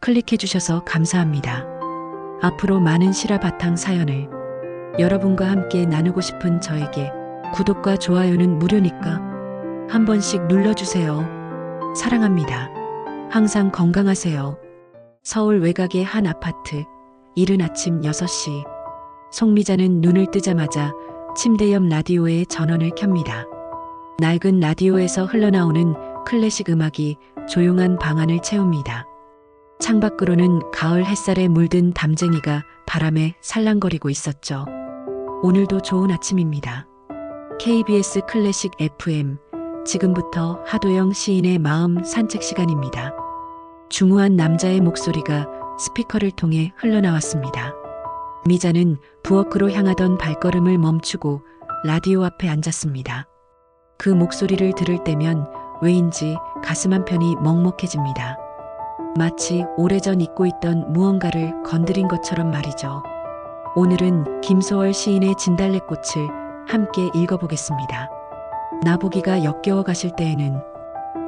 클릭해주셔서 감사합니다. 앞으로 많은 실화 바탕 사연을 여러분과 함께 나누고 싶은 저에게 구독과 좋아요는 무료니까 한 번씩 눌러주세요. 사랑합니다. 항상 건강하세요. 서울 외곽의 한 아파트, 이른 아침 6시. 송미자는 눈을 뜨자마자 침대 옆 라디오에 전원을 켭니다. 낡은 라디오에서 흘러나오는 클래식 음악이 조용한 방 안을 채웁니다. 창밖으로는 가을 햇살에 물든 담쟁이가 바람에 살랑거리고 있었죠. 오늘도 좋은 아침입니다. KBS 클래식 FM, 지금부터 하도영 시인의 마음 산책 시간입니다. 중후한 남자의 목소리가 스피커를 통해 흘러나왔습니다. 미자는 부엌으로 향하던 발걸음을 멈추고 라디오 앞에 앉았습니다. 그 목소리를 들을 때면 왜인지 가슴 한편이 먹먹해집니다. 마치 오래전 잊고 있던 무언가를 건드린 것처럼 말이죠. 오늘은 김소월 시인의 진달래꽃을 함께 읽어보겠습니다. 나보기가 역겨워 가실 때에는.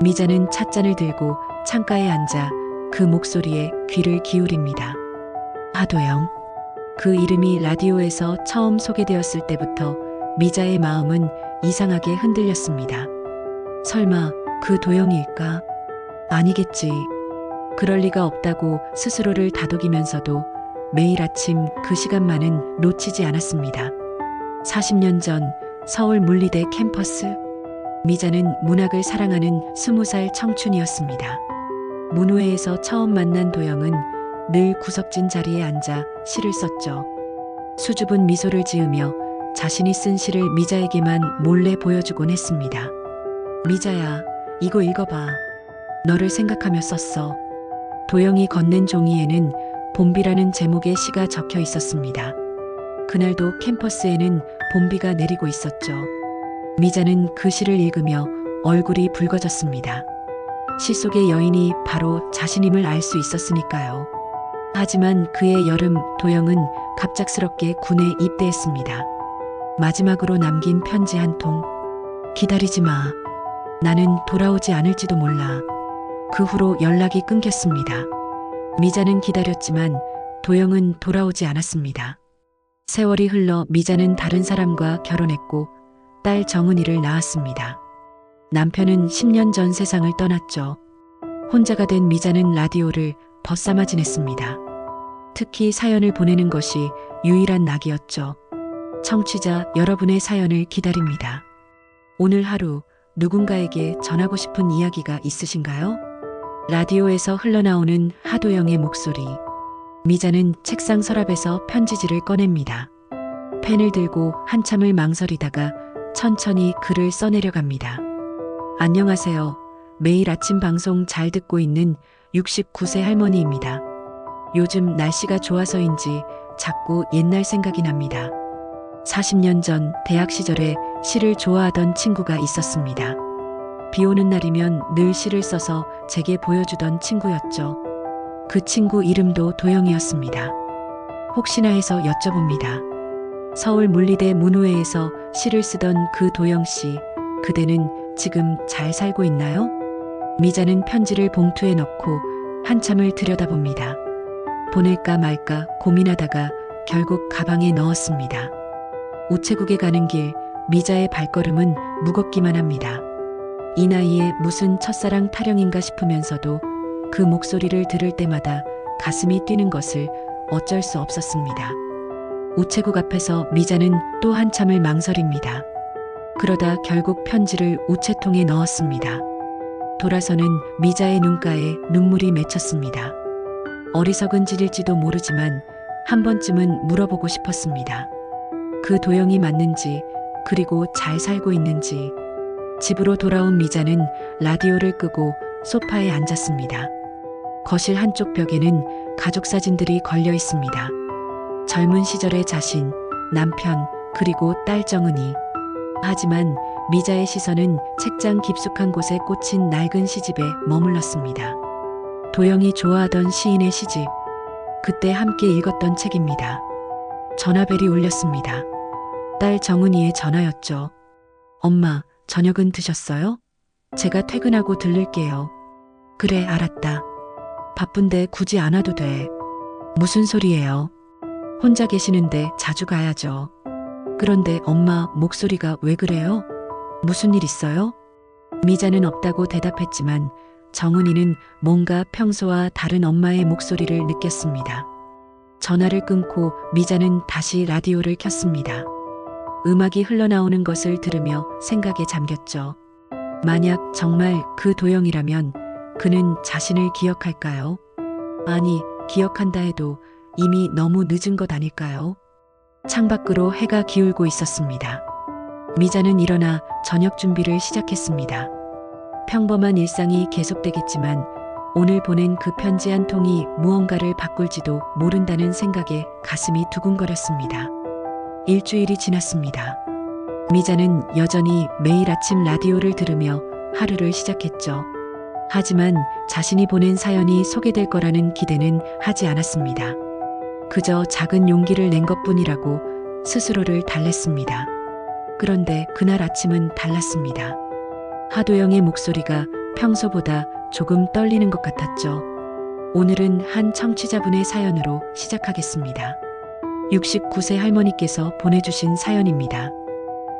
미자는 찻잔을 들고 창가에 앉아 그 목소리에 귀를 기울입니다. 하도영. 그 이름이 라디오에서 처음 소개되었을 때부터 미자의 마음은 이상하게 흔들렸습니다. 설마 그 도영일까? 아니겠지. 그럴 리가 없다고 스스로를 다독이면서도 매일 아침 그 시간만은 놓치지 않았습니다. 40년 전 서울 물리대 캠퍼스. 미자는 문학을 사랑하는 20살 청춘이었습니다. 문후회에서 처음 만난 도영은 늘 구석진 자리에 앉아 시를 썼죠. 수줍은 미소를 지으며 자신이 쓴 시를 미자에게만 몰래 보여주곤 했습니다. 미자야, 이거 읽어봐. 너를 생각하며 썼어. 도영이 건넨 종이에는 봄비라는 제목의 시가 적혀 있었습니다. 그날도 캠퍼스에는 봄비가 내리고 있었죠. 미자는 그 시를 읽으며 얼굴이 붉어졌습니다. 시 속의 여인이 바로 자신임을 알 수 있었으니까요. 하지만 그해 여름 도영은 갑작스럽게 군에 입대했습니다. 마지막으로 남긴 편지 한 통. 기다리지 마. 나는 돌아오지 않을지도 몰라. 그 후로 연락이 끊겼습니다. 미자는 기다렸지만 도영은 돌아오지 않았습니다. 세월이 흘러 미자는 다른 사람과 결혼했고 딸 정은이를 낳았습니다. 남편은 10년 전 세상을 떠났죠. 혼자가 된 미자는 라디오를 벗삼아 지냈습니다. 특히 사연을 보내는 것이 유일한 낙이었죠. 청취자 여러분의 사연을 기다립니다. 오늘 하루 누군가에게 전하고 싶은 이야기가 있으신가요? 라디오에서 흘러나오는 하도영의 목소리. 미자는 책상 서랍에서 편지지를 꺼냅니다. 펜을 들고 한참을 망설이다가 천천히 글을 써내려갑니다. 안녕하세요. 매일 아침 방송 잘 듣고 있는 69세 할머니입니다. 요즘 날씨가 좋아서인지 자꾸 옛날 생각이 납니다. 40년 전 대학 시절에 시를 좋아하던 친구가 있었습니다. 비 오는 날이면 늘 시를 써서 제게 보여주던 친구였죠. 그 친구 이름도 도영이었습니다. 혹시나 해서 여쭤봅니다. 서울 물리대 문후회에서 시를 쓰던 그 도영 씨, 그대는 지금 잘 살고 있나요? 미자는 편지를 봉투에 넣고 한참을 들여다봅니다. 보낼까 말까 고민하다가 결국 가방에 넣었습니다. 우체국에 가는 길, 미자의 발걸음은 무겁기만 합니다. 이 나이에 무슨 첫사랑 타령인가 싶으면서도 그 목소리를 들을 때마다 가슴이 뛰는 것을 어쩔 수 없었습니다. 우체국 앞에서 미자는 또 한참을 망설입니다. 그러다 결국 편지를 우체통에 넣었습니다. 돌아서는 미자의 눈가에 눈물이 맺혔습니다. 어리석은 짓일지도 모르지만 한 번쯤은 물어보고 싶었습니다. 그 도영이 맞는지, 그리고 잘 살고 있는지. 집으로 돌아온 미자는 라디오를 끄고 소파에 앉았습니다. 거실 한쪽 벽에는 가족 사진들이 걸려 있습니다. 젊은 시절의 자신, 남편, 그리고 딸 정은이. 하지만 미자의 시선은 책장 깊숙한 곳에 꽂힌 낡은 시집에 머물렀습니다. 도영이 좋아하던 시인의 시집. 그때 함께 읽었던 책입니다. 전화벨이 울렸습니다. 딸 정은이의 전화였죠. 엄마, 저녁은 드셨어요? 제가 퇴근하고 들를게요. 그래, 알았다. 바쁜데 굳이 안 와도 돼. 무슨 소리예요? 혼자 계시는데 자주 가야죠. 그런데 엄마 목소리가 왜 그래요? 무슨 일 있어요? 미자는 없다고 대답했지만 정은이는 뭔가 평소와 다른 엄마의 목소리를 느꼈습니다. 전화를 끊고 미자는 다시 라디오를 켰습니다. 음악이 흘러나오는 것을 들으며 생각에 잠겼죠. 만약 정말 그 도영이라면 그는 자신을 기억할까요? 아니, 기억한다 해도 이미 너무 늦은 것 아닐까요? 창밖으로 해가 기울고 있었습니다. 미자는 일어나 저녁 준비를 시작했습니다. 평범한 일상이 계속되겠지만 오늘 보낸 그 편지 한 통이 무언가를 바꿀지도 모른다는 생각에 가슴이 두근거렸습니다. 일주일이 지났습니다. 미자는 여전히 매일 아침 라디오를 들으며 하루를 시작했죠. 하지만 자신이 보낸 사연이 소개될 거라는 기대는 하지 않았습니다. 그저 작은 용기를 낸 것뿐이라고 스스로를 달랬습니다. 그런데 그날 아침은 달랐습니다. 하도영의 목소리가 평소보다 조금 떨리는 것 같았죠. 오늘은 한 청취자분의 사연으로 시작하겠습니다. 69세 할머니께서 보내주신 사연입니다.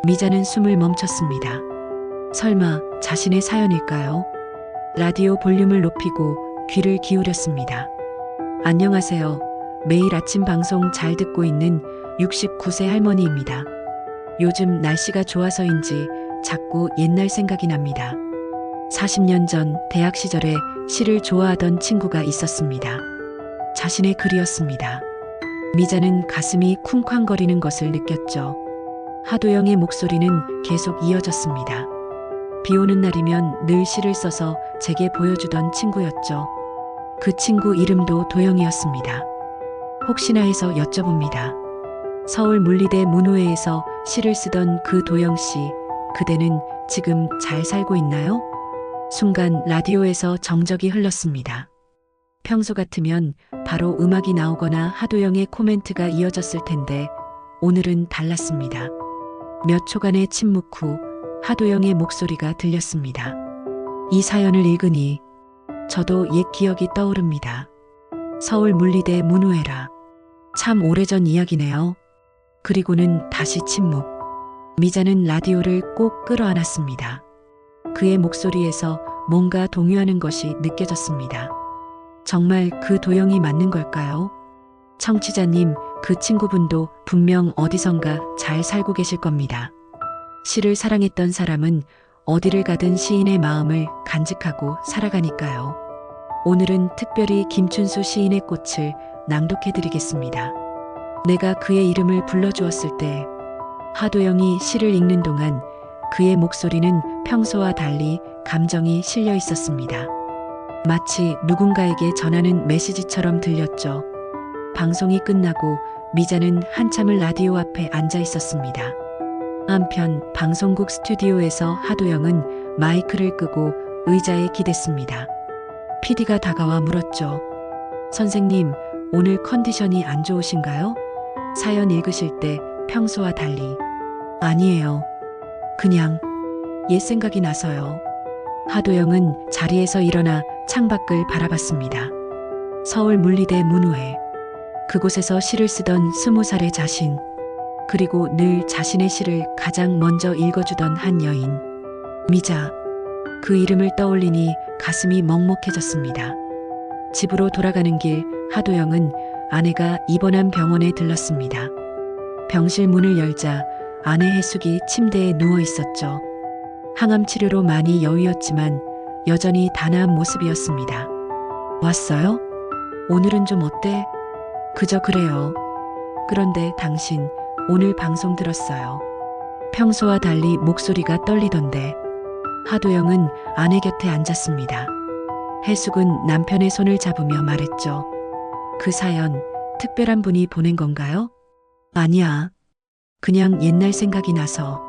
미자는 숨을 멈췄습니다. 설마 자신의 사연일까요? 라디오 볼륨을 높이고 귀를 기울였습니다. 안녕하세요. 매일 아침 방송 잘 듣고 있는 69세 할머니입니다. 요즘 날씨가 좋아서인지 자꾸 옛날 생각이 납니다. 40년 전 대학 시절에 시를 좋아하던 친구가 있었습니다. 자신의 글이었습니다. 미자는 가슴이 쿵쾅거리는 것을 느꼈죠. 하도영의 목소리는 계속 이어졌습니다. 비 오는 날이면 늘 시를 써서 제게 보여주던 친구였죠. 그 친구 이름도 도영이었습니다. 혹시나 해서 여쭤봅니다. 서울 물리대 문호회에서 시를 쓰던 그 도영 씨, 그대는 지금 잘 살고 있나요? 순간 라디오에서 정적이 흘렀습니다. 평소 같으면 바로 음악이 나오거나 하도영의 코멘트가 이어졌을 텐데 오늘은 달랐습니다. 몇 초간의 침묵 후 하도영의 목소리가 들렸습니다. 이 사연을 읽으니 저도 옛 기억이 떠오릅니다. 서울 물리대 문호회라. 참 오래전 이야기네요. 그리고는 다시 침묵. 미자는 라디오를 꼭 끌어안았습니다. 그의 목소리에서 뭔가 동요하는 것이 느껴졌습니다. 정말 그 도영이 맞는 걸까요? 청취자님, 그 친구분도 분명 어디선가 잘 살고 계실 겁니다. 시를 사랑했던 사람은 어디를 가든 시인의 마음을 간직하고 살아가니까요. 오늘은 특별히 김춘수 시인의 꽃을 낭독해드리겠습니다. 내가 그의 이름을 불러주었을 때 하도영이 시를 읽는 동안 그의 목소리는 평소와 달리 감정이 실려 있었습니다. 마치 누군가에게 전하는 메시지처럼 들렸죠. 방송이 끝나고 미자는 한참을 라디오 앞에 앉아 있었습니다. 한편 방송국 스튜디오에서 하도영은 마이크를 끄고 의자에 기댔습니다. PD가 다가와 물었죠. 선생님, 오늘 컨디션이 안 좋으신가요? 사연 읽으실 때 평소와 달리. 아니에요. 그냥 옛 생각이 나서요. 하도영은 자리에서 일어나 창밖을 바라봤습니다. 서울 물리대 문호회. 그곳에서 시를 쓰던 20살의 자신. 그리고 늘 자신의 시를 가장 먼저 읽어주던 한 여인. 미자. 그 이름을 떠올리니 가슴이 먹먹해졌습니다. 집으로 돌아가는 길 하도영은 아내가 입원한 병원에 들렀습니다. 병실 문을 열자 아내 해숙이 침대에 누워 있었죠. 항암 치료로 많이 여위었지만 여전히 단아한 모습이었습니다. 왔어요? 오늘은 좀 어때? 그저 그래요. 그런데 당신 오늘 방송 들었어요. 평소와 달리 목소리가 떨리던데. 하도영은 아내 곁에 앉았습니다. 해숙은 남편의 손을 잡으며 말했죠. 그 사연 특별한 분이 보낸 건가요? 아니야. 그냥 옛날 생각이 나서.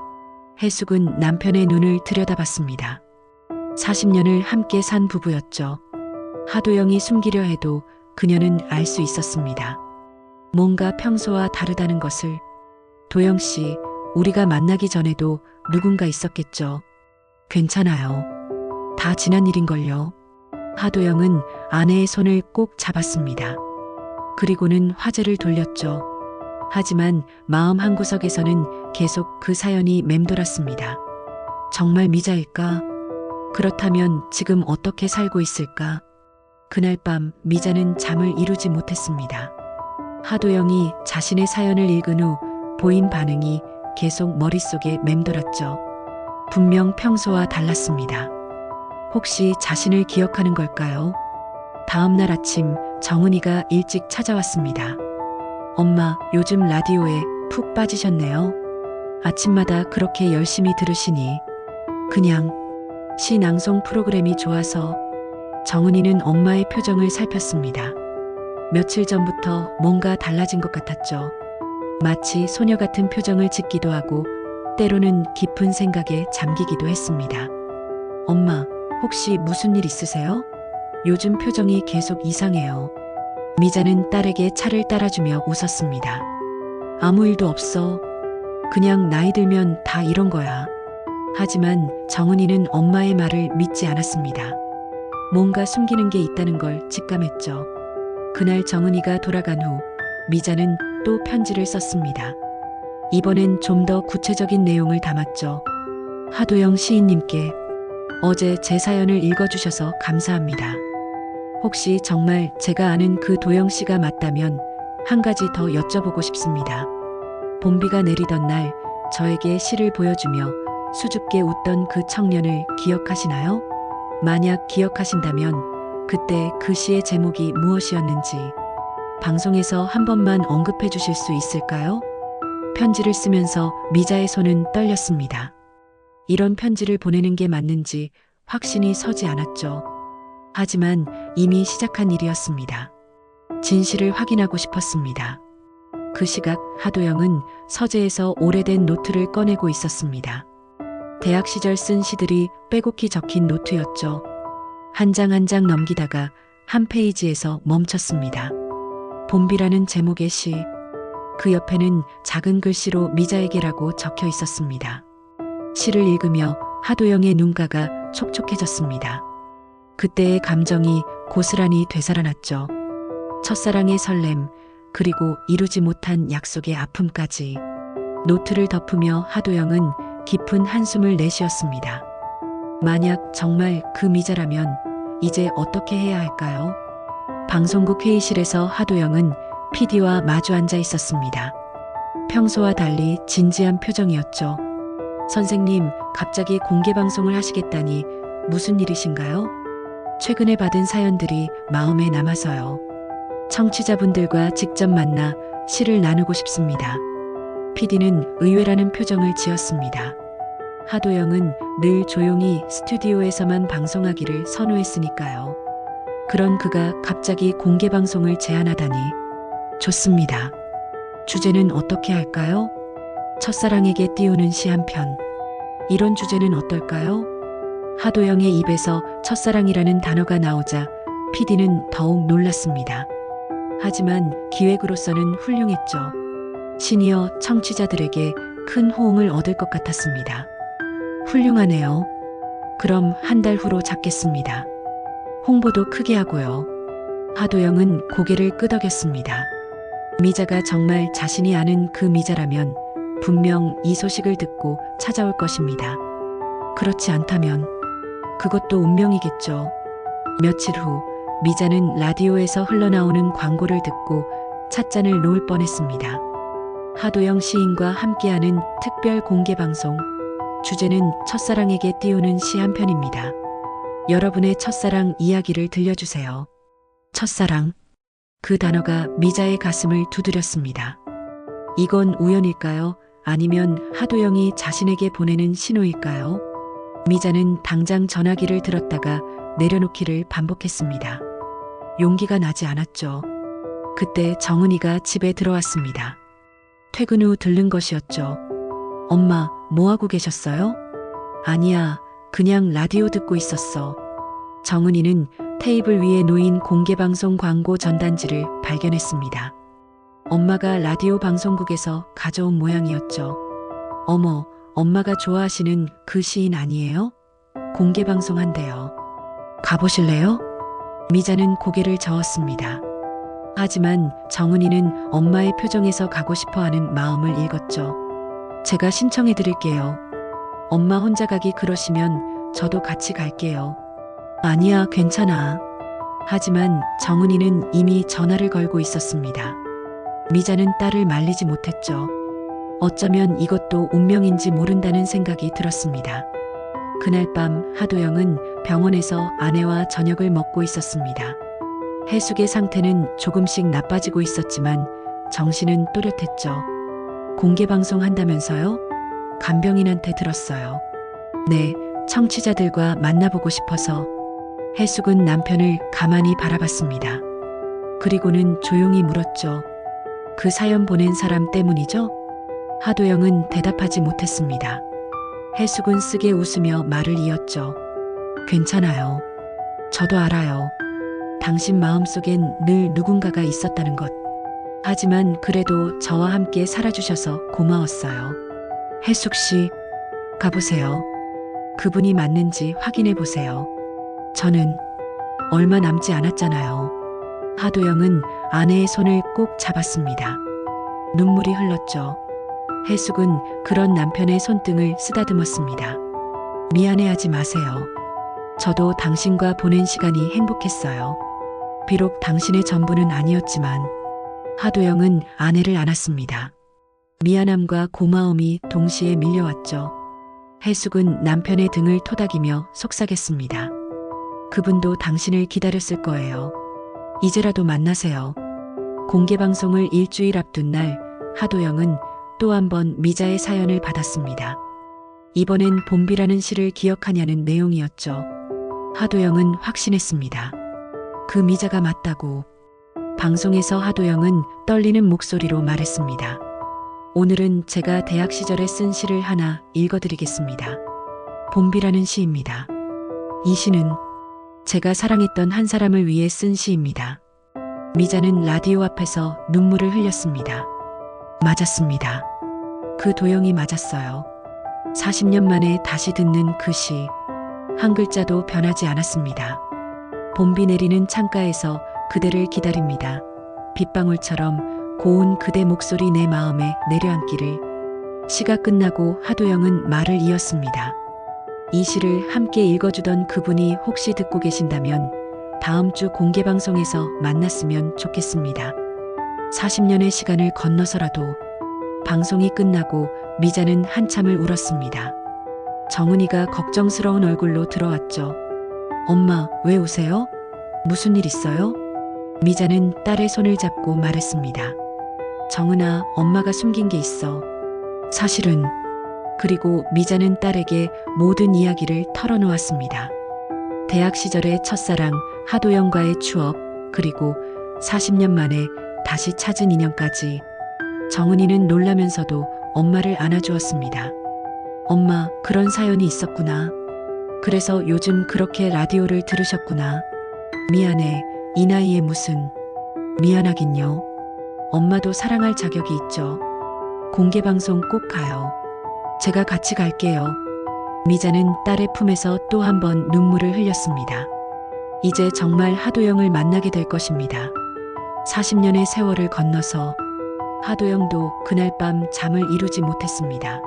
해숙은 남편의 눈을 들여다봤습니다. 40년을 함께 산 부부였죠. 하도영이 숨기려 해도 그녀는 알 수 있었습니다. 뭔가 평소와 다르다는 것을. 도영 씨, 우리가 만나기 전에도 누군가 있었겠죠. 괜찮아요. 다 지난 일인걸요. 하도영은 아내의 손을 꼭 잡았습니다. 그리고는 화제를 돌렸죠. 하지만 마음 한구석에서는 계속 그 사연이 맴돌았습니다. 정말 미자일까? 그렇다면 지금 어떻게 살고 있을까? 그날 밤 미자는 잠을 이루지 못했습니다. 하도영이 자신의 사연을 읽은 후 보인 반응이 계속 머릿속에 맴돌았죠. 분명 평소와 달랐습니다. 혹시 자신을 기억하는 걸까요? 다음 날 아침 정은이가 일찍 찾아왔습니다. 엄마, 요즘 라디오에 푹 빠지셨네요. 아침마다 그렇게 열심히 들으시니. 그냥 시 낭송 프로그램이 좋아서. 정은이는 엄마의 표정을 살폈습니다. 며칠 전부터 뭔가 달라진 것 같았죠. 마치 소녀 같은 표정을 짓기도 하고 때로는 깊은 생각에 잠기기도 했습니다. 엄마, 혹시 무슨 일 있으세요? 요즘 표정이 계속 이상해요. 미자는 딸에게 차를 따라주며 웃었습니다. 아무 일도 없어. 그냥 나이 들면 다 이런 거야. 하지만 정은이는 엄마의 말을 믿지 않았습니다. 뭔가 숨기는 게 있다는 걸 직감했죠. 그날 정은이가 돌아간 후 미자는 또 편지를 썼습니다. 이번엔 좀 더 구체적인 내용을 담았죠. 하도영 시인님께 어제 제 사연을 읽어주셔서 감사합니다. 혹시 정말 제가 아는 그 도영 씨가 맞다면 한 가지 더 여쭤보고 싶습니다. 봄비가 내리던 날 저에게 시를 보여주며 수줍게 웃던 그 청년을 기억하시나요? 만약 기억하신다면 그때 그 시의 제목이 무엇이었는지 방송에서 한 번만 언급해 주실 수 있을까요? 편지를 쓰면서 미자의 손은 떨렸습니다. 이런 편지를 보내는 게 맞는지 확신이 서지 않았죠. 하지만 이미 시작한 일이었습니다. 진실을 확인하고 싶었습니다. 그 시각 하도영은 서재에서 오래된 노트를 꺼내고 있었습니다. 대학 시절 쓴 시들이 빼곡히 적힌 노트였죠. 한 장 한 장 넘기다가 한 페이지에서 멈췄습니다. 봄비라는 제목의 시, 그 옆에는 작은 글씨로 미자에게라고 적혀 있었습니다. 시를 읽으며 하도영의 눈가가 촉촉해졌습니다. 그때의 감정이 고스란히 되살아났죠. 첫사랑의 설렘, 그리고 이루지 못한 약속의 아픔까지. 노트를 덮으며 하도영은 깊은 한숨을 내쉬었습니다. 만약 정말 그 미자라면 이제 어떻게 해야 할까요? 방송국 회의실에서 하도영은 PD와 마주 앉아 있었습니다. 평소와 달리 진지한 표정이었죠. 선생님, 갑자기 공개 방송을 하시겠다니 무슨 일이신가요? 최근에 받은 사연들이 마음에 남아서요. 청취자분들과 직접 만나 시를 나누고 싶습니다. PD는 의외라는 표정을 지었습니다. 하도영은 늘 조용히 스튜디오에서만 방송하기를 선호했으니까요. 그런 그가 갑자기 공개 방송을 제안하다니. 좋습니다. 주제는 어떻게 할까요? 첫사랑에게 띄우는 시 한 편. 이런 주제는 어떨까요? 하도영의 입에서 첫사랑이라는 단어가 나오자 PD는 더욱 놀랐습니다. 하지만 기획으로서는 훌륭했죠. 시니어 청취자들에게 큰 호응을 얻을 것 같았습니다. 훌륭하네요. 그럼 한 달 후로 잡겠습니다. 홍보도 크게 하고요. 하도영은 고개를 끄덕였습니다. 미자가 정말 자신이 아는 그 미자라면 분명 이 소식을 듣고 찾아올 것입니다. 그렇지 않다면 그것도 운명이겠죠. 며칠 후 미자는 라디오에서 흘러나오는 광고를 듣고 찻잔을 놓을 뻔했습니다. 하도영 시인과 함께하는 특별 공개 방송. 주제는 첫사랑에게 띄우는 시 한 편입니다. 여러분의 첫사랑 이야기를 들려주세요. 첫사랑. 그 단어가 미자의 가슴을 두드렸습니다. 이건 우연일까요? 아니면 하도영이 자신에게 보내는 신호일까요? 미자는 당장 전화기를 들었다가 내려놓기를 반복했습니다. 용기가 나지 않았죠. 그때 정은이가 집에 들어왔습니다. 퇴근 후 들른 것이었죠. 엄마, 뭐하고 계셨어요? 아니야, 그냥 라디오 듣고 있었어. 정은이는 테이블 위에 놓인 공개방송 광고 전단지를 발견했습니다. 엄마가 라디오 방송국에서 가져온 모양이었죠. 어머, 엄마가 좋아하시는 그 시인 아니에요? 공개방송 한대요. 가보실래요? 미자는 고개를 저었습니다. 하지만 정은이는 엄마의 표정에서 가고 싶어 하는 마음을 읽었죠. 제가 신청해 드릴게요. 엄마 혼자 가기 그러시면 저도 같이 갈게요. 아니야, 괜찮아. 하지만 정은이는 이미 전화를 걸고 있었습니다. 미자는 딸을 말리지 못했죠. 어쩌면 이것도 운명인지 모른다는 생각이 들었습니다. 그날 밤 하도영은 병원에서 아내와 저녁을 먹고 있었습니다. 해숙의 상태는 조금씩 나빠지고 있었지만 정신은 또렷했죠. 공개방송 한다면서요? 간병인한테 들었어요. 네, 청취자들과 만나보고 싶어서. 해숙은 남편을 가만히 바라봤습니다. 그리고는 조용히 물었죠. 그 사연 보낸 사람 때문이죠? 하도영은 대답하지 못했습니다. 해숙은 쓰게 웃으며 말을 이었죠. 괜찮아요. 저도 알아요. 당신 마음속엔 늘 누군가가 있었다는 것. 하지만 그래도 저와 함께 살아주셔서 고마웠어요. 해숙 씨, 가보세요. 그분이 맞는지 확인해 보세요. 저는 얼마 남지 않았잖아요. 하도영은 아내의 손을 꼭 잡았습니다. 눈물이 흘렀죠. 해숙은 그런 남편의 손등을 쓰다듬었습니다. 미안해하지 마세요. 저도 당신과 보낸 시간이 행복했어요. 비록 당신의 전부는 아니었지만. 하도영은 아내를 안았습니다. 미안함과 고마움이 동시에 밀려왔죠. 해숙은 남편의 등을 토닥이며 속삭였습니다. 그분도 당신을 기다렸을 거예요. 이제라도 만나세요. 공개방송을 일주일 앞둔 날 하도영은 또 한 번 미자의 사연을 받았습니다. 이번엔 봄비라는 시를 기억하냐는 내용이었죠. 하도영은 확신했습니다. 그 미자가 맞다고. 방송에서 하도영은 떨리는 목소리로 말했습니다. 오늘은 제가 대학 시절에 쓴 시를 하나 읽어드리겠습니다. 봄비라는 시입니다. 이 시는 제가 사랑했던 한 사람을 위해 쓴 시입니다. 미자는 라디오 앞에서 눈물을 흘렸습니다. 맞았습니다. 그 도영이 맞았어요. 40년 만에 다시 듣는 그 시. 한 글자도 변하지 않았습니다. 봄비 내리는 창가에서 그대를 기다립니다. 빗방울처럼 고운 그대 목소리 내 마음에 내려앉기를. 시가 끝나고 하도영은 말을 이었습니다. 이 시를 함께 읽어주던 그분이 혹시 듣고 계신다면 다음 주 공개방송에서 만났으면 좋겠습니다. 40년의 시간을 건너서라도. 방송이 끝나고 미자는 한참을 울었습니다. 정은이가 걱정스러운 얼굴로 들어왔죠. 엄마, 왜 우세요? 무슨 일 있어요? 미자는 딸의 손을 잡고 말했습니다. 정은아, 엄마가 숨긴 게 있어. 사실은. 그리고 미자는 딸에게 모든 이야기를 털어놓았습니다. 대학 시절의 첫사랑 하도영과의 추억, 그리고 40년 만에 다시 찾은 인연까지. 정은이는 놀라면서도 엄마를 안아주었습니다. 엄마, 그런 사연이 있었구나. 그래서 요즘 그렇게 라디오를 들으셨구나. 미안해, 이 나이에 무슨. 미안하긴요. 엄마도 사랑할 자격이 있죠. 공개방송 꼭 가요. 제가 같이 갈게요. 미자는 딸의 품에서 또 한 번 눈물을 흘렸습니다. 이제 정말 하도영을 만나게 될 것입니다. 40년의 세월을 건너서. 하도영도 그날 밤 잠을 이루지 못했습니다.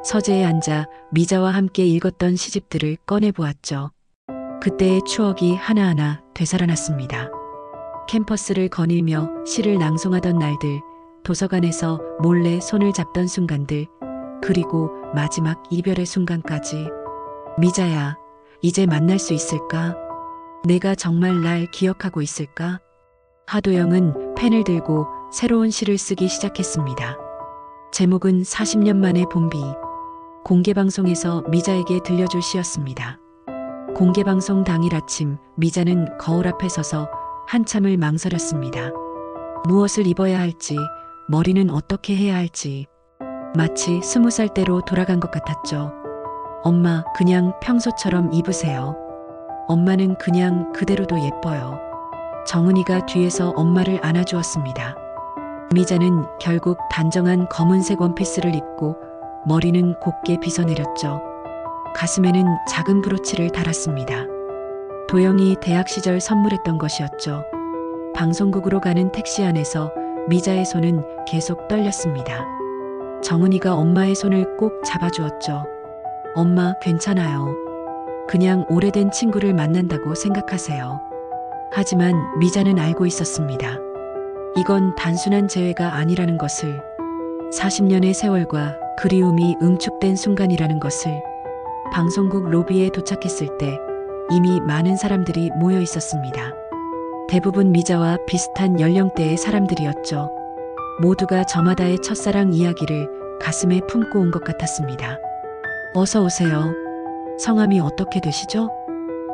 서재에 앉아 미자와 함께 읽었던 시집들을 꺼내보았죠. 그때의 추억이 하나하나 되살아났습니다. 캠퍼스를 거닐며 시를 낭송하던 날들, 도서관에서 몰래 손을 잡던 순간들, 그리고 마지막 이별의 순간까지. 미자야, 이제 만날 수 있을까? 내가 정말 날 기억하고 있을까? 하도영은 펜을 들고 새로운 시를 쓰기 시작했습니다. 제목은 40년 만의 봄비. 공개방송에서 미자에게 들려줄 시였습니다. 공개방송 당일 아침 미자는 거울 앞에 서서 한참을 망설였습니다. 무엇을 입어야 할지, 머리는 어떻게 해야 할지. 마치 20살 때로 돌아간 것 같았죠. 엄마, 그냥 평소처럼 입으세요. 엄마는 그냥 그대로도 예뻐요. 정은이가 뒤에서 엄마를 안아주었습니다. 미자는 결국 단정한 검은색 원피스를 입고 머리는 곱게 빗어내렸죠. 가슴에는 작은 브로치를 달았습니다. 도영이 대학 시절 선물했던 것이었죠. 방송국으로 가는 택시 안에서 미자의 손은 계속 떨렸습니다. 정은이가 엄마의 손을 꼭 잡아주었죠. 엄마, 괜찮아요. 그냥 오래된 친구를 만난다고 생각하세요. 하지만 미자는 알고 있었습니다. 이건 단순한 재회가 아니라는 것을, 40년의 세월과 그리움이 응축된 순간이라는 것을. 방송국 로비에 도착했을 때 이미 많은 사람들이 모여 있었습니다. 대부분 미자와 비슷한 연령대의 사람들이었죠. 모두가 저마다의 첫사랑 이야기를 가슴에 품고 온 것 같았습니다. 어서 오세요. 성함이 어떻게 되시죠?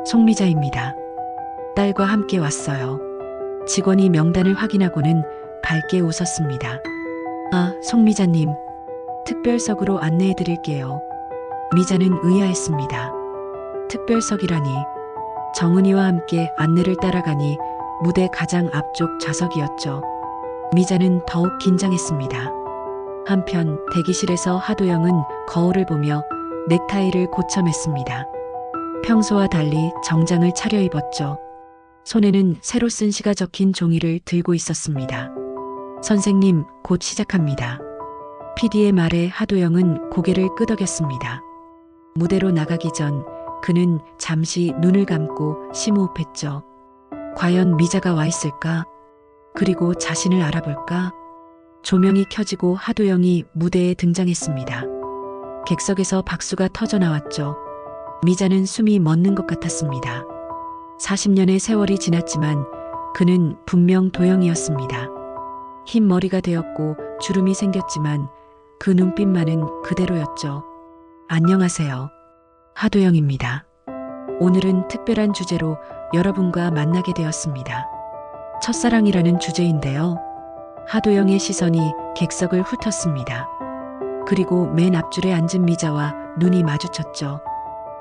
송미자입니다. 딸과 함께 왔어요. 직원이 명단을 확인하고는 밝게 웃었습니다. 아, 송미자님. 특별석으로 안내해 드릴게요. 미자는 의아했습니다. 특별석이라니. 정은이와 함께 안내를 따라가니 무대 가장 앞쪽 좌석이었죠. 미자는 더욱 긴장했습니다. 한편 대기실에서 하도영은 거울을 보며 넥타이를 고쳐맸습니다. 평소와 달리 정장을 차려입었죠. 손에는 새로 쓴 시가 적힌 종이를 들고 있었습니다. 선생님, 곧 시작합니다. PD의 말에 하도영은 고개를 끄덕였습니다. 무대로 나가기 전 그는 잠시 눈을 감고 심호흡했죠. 과연 미자가 와 있을까? 그리고 자신을 알아볼까? 조명이 켜지고 하도영이 무대에 등장했습니다. 객석에서 박수가 터져 나왔죠. 미자는 숨이 멎는 것 같았습니다. 40년의 세월이 지났지만 그는 분명 도영이었습니다. 흰 머리가 되었고 주름이 생겼지만 그 눈빛만은 그대로였죠. 안녕하세요. 하도영입니다. 오늘은 특별한 주제로 여러분과 만나게 되었습니다. 첫사랑이라는 주제인데요. 하도영의 시선이 객석을 훑었습니다. 그리고 맨 앞줄에 앉은 미자와 눈이 마주쳤죠.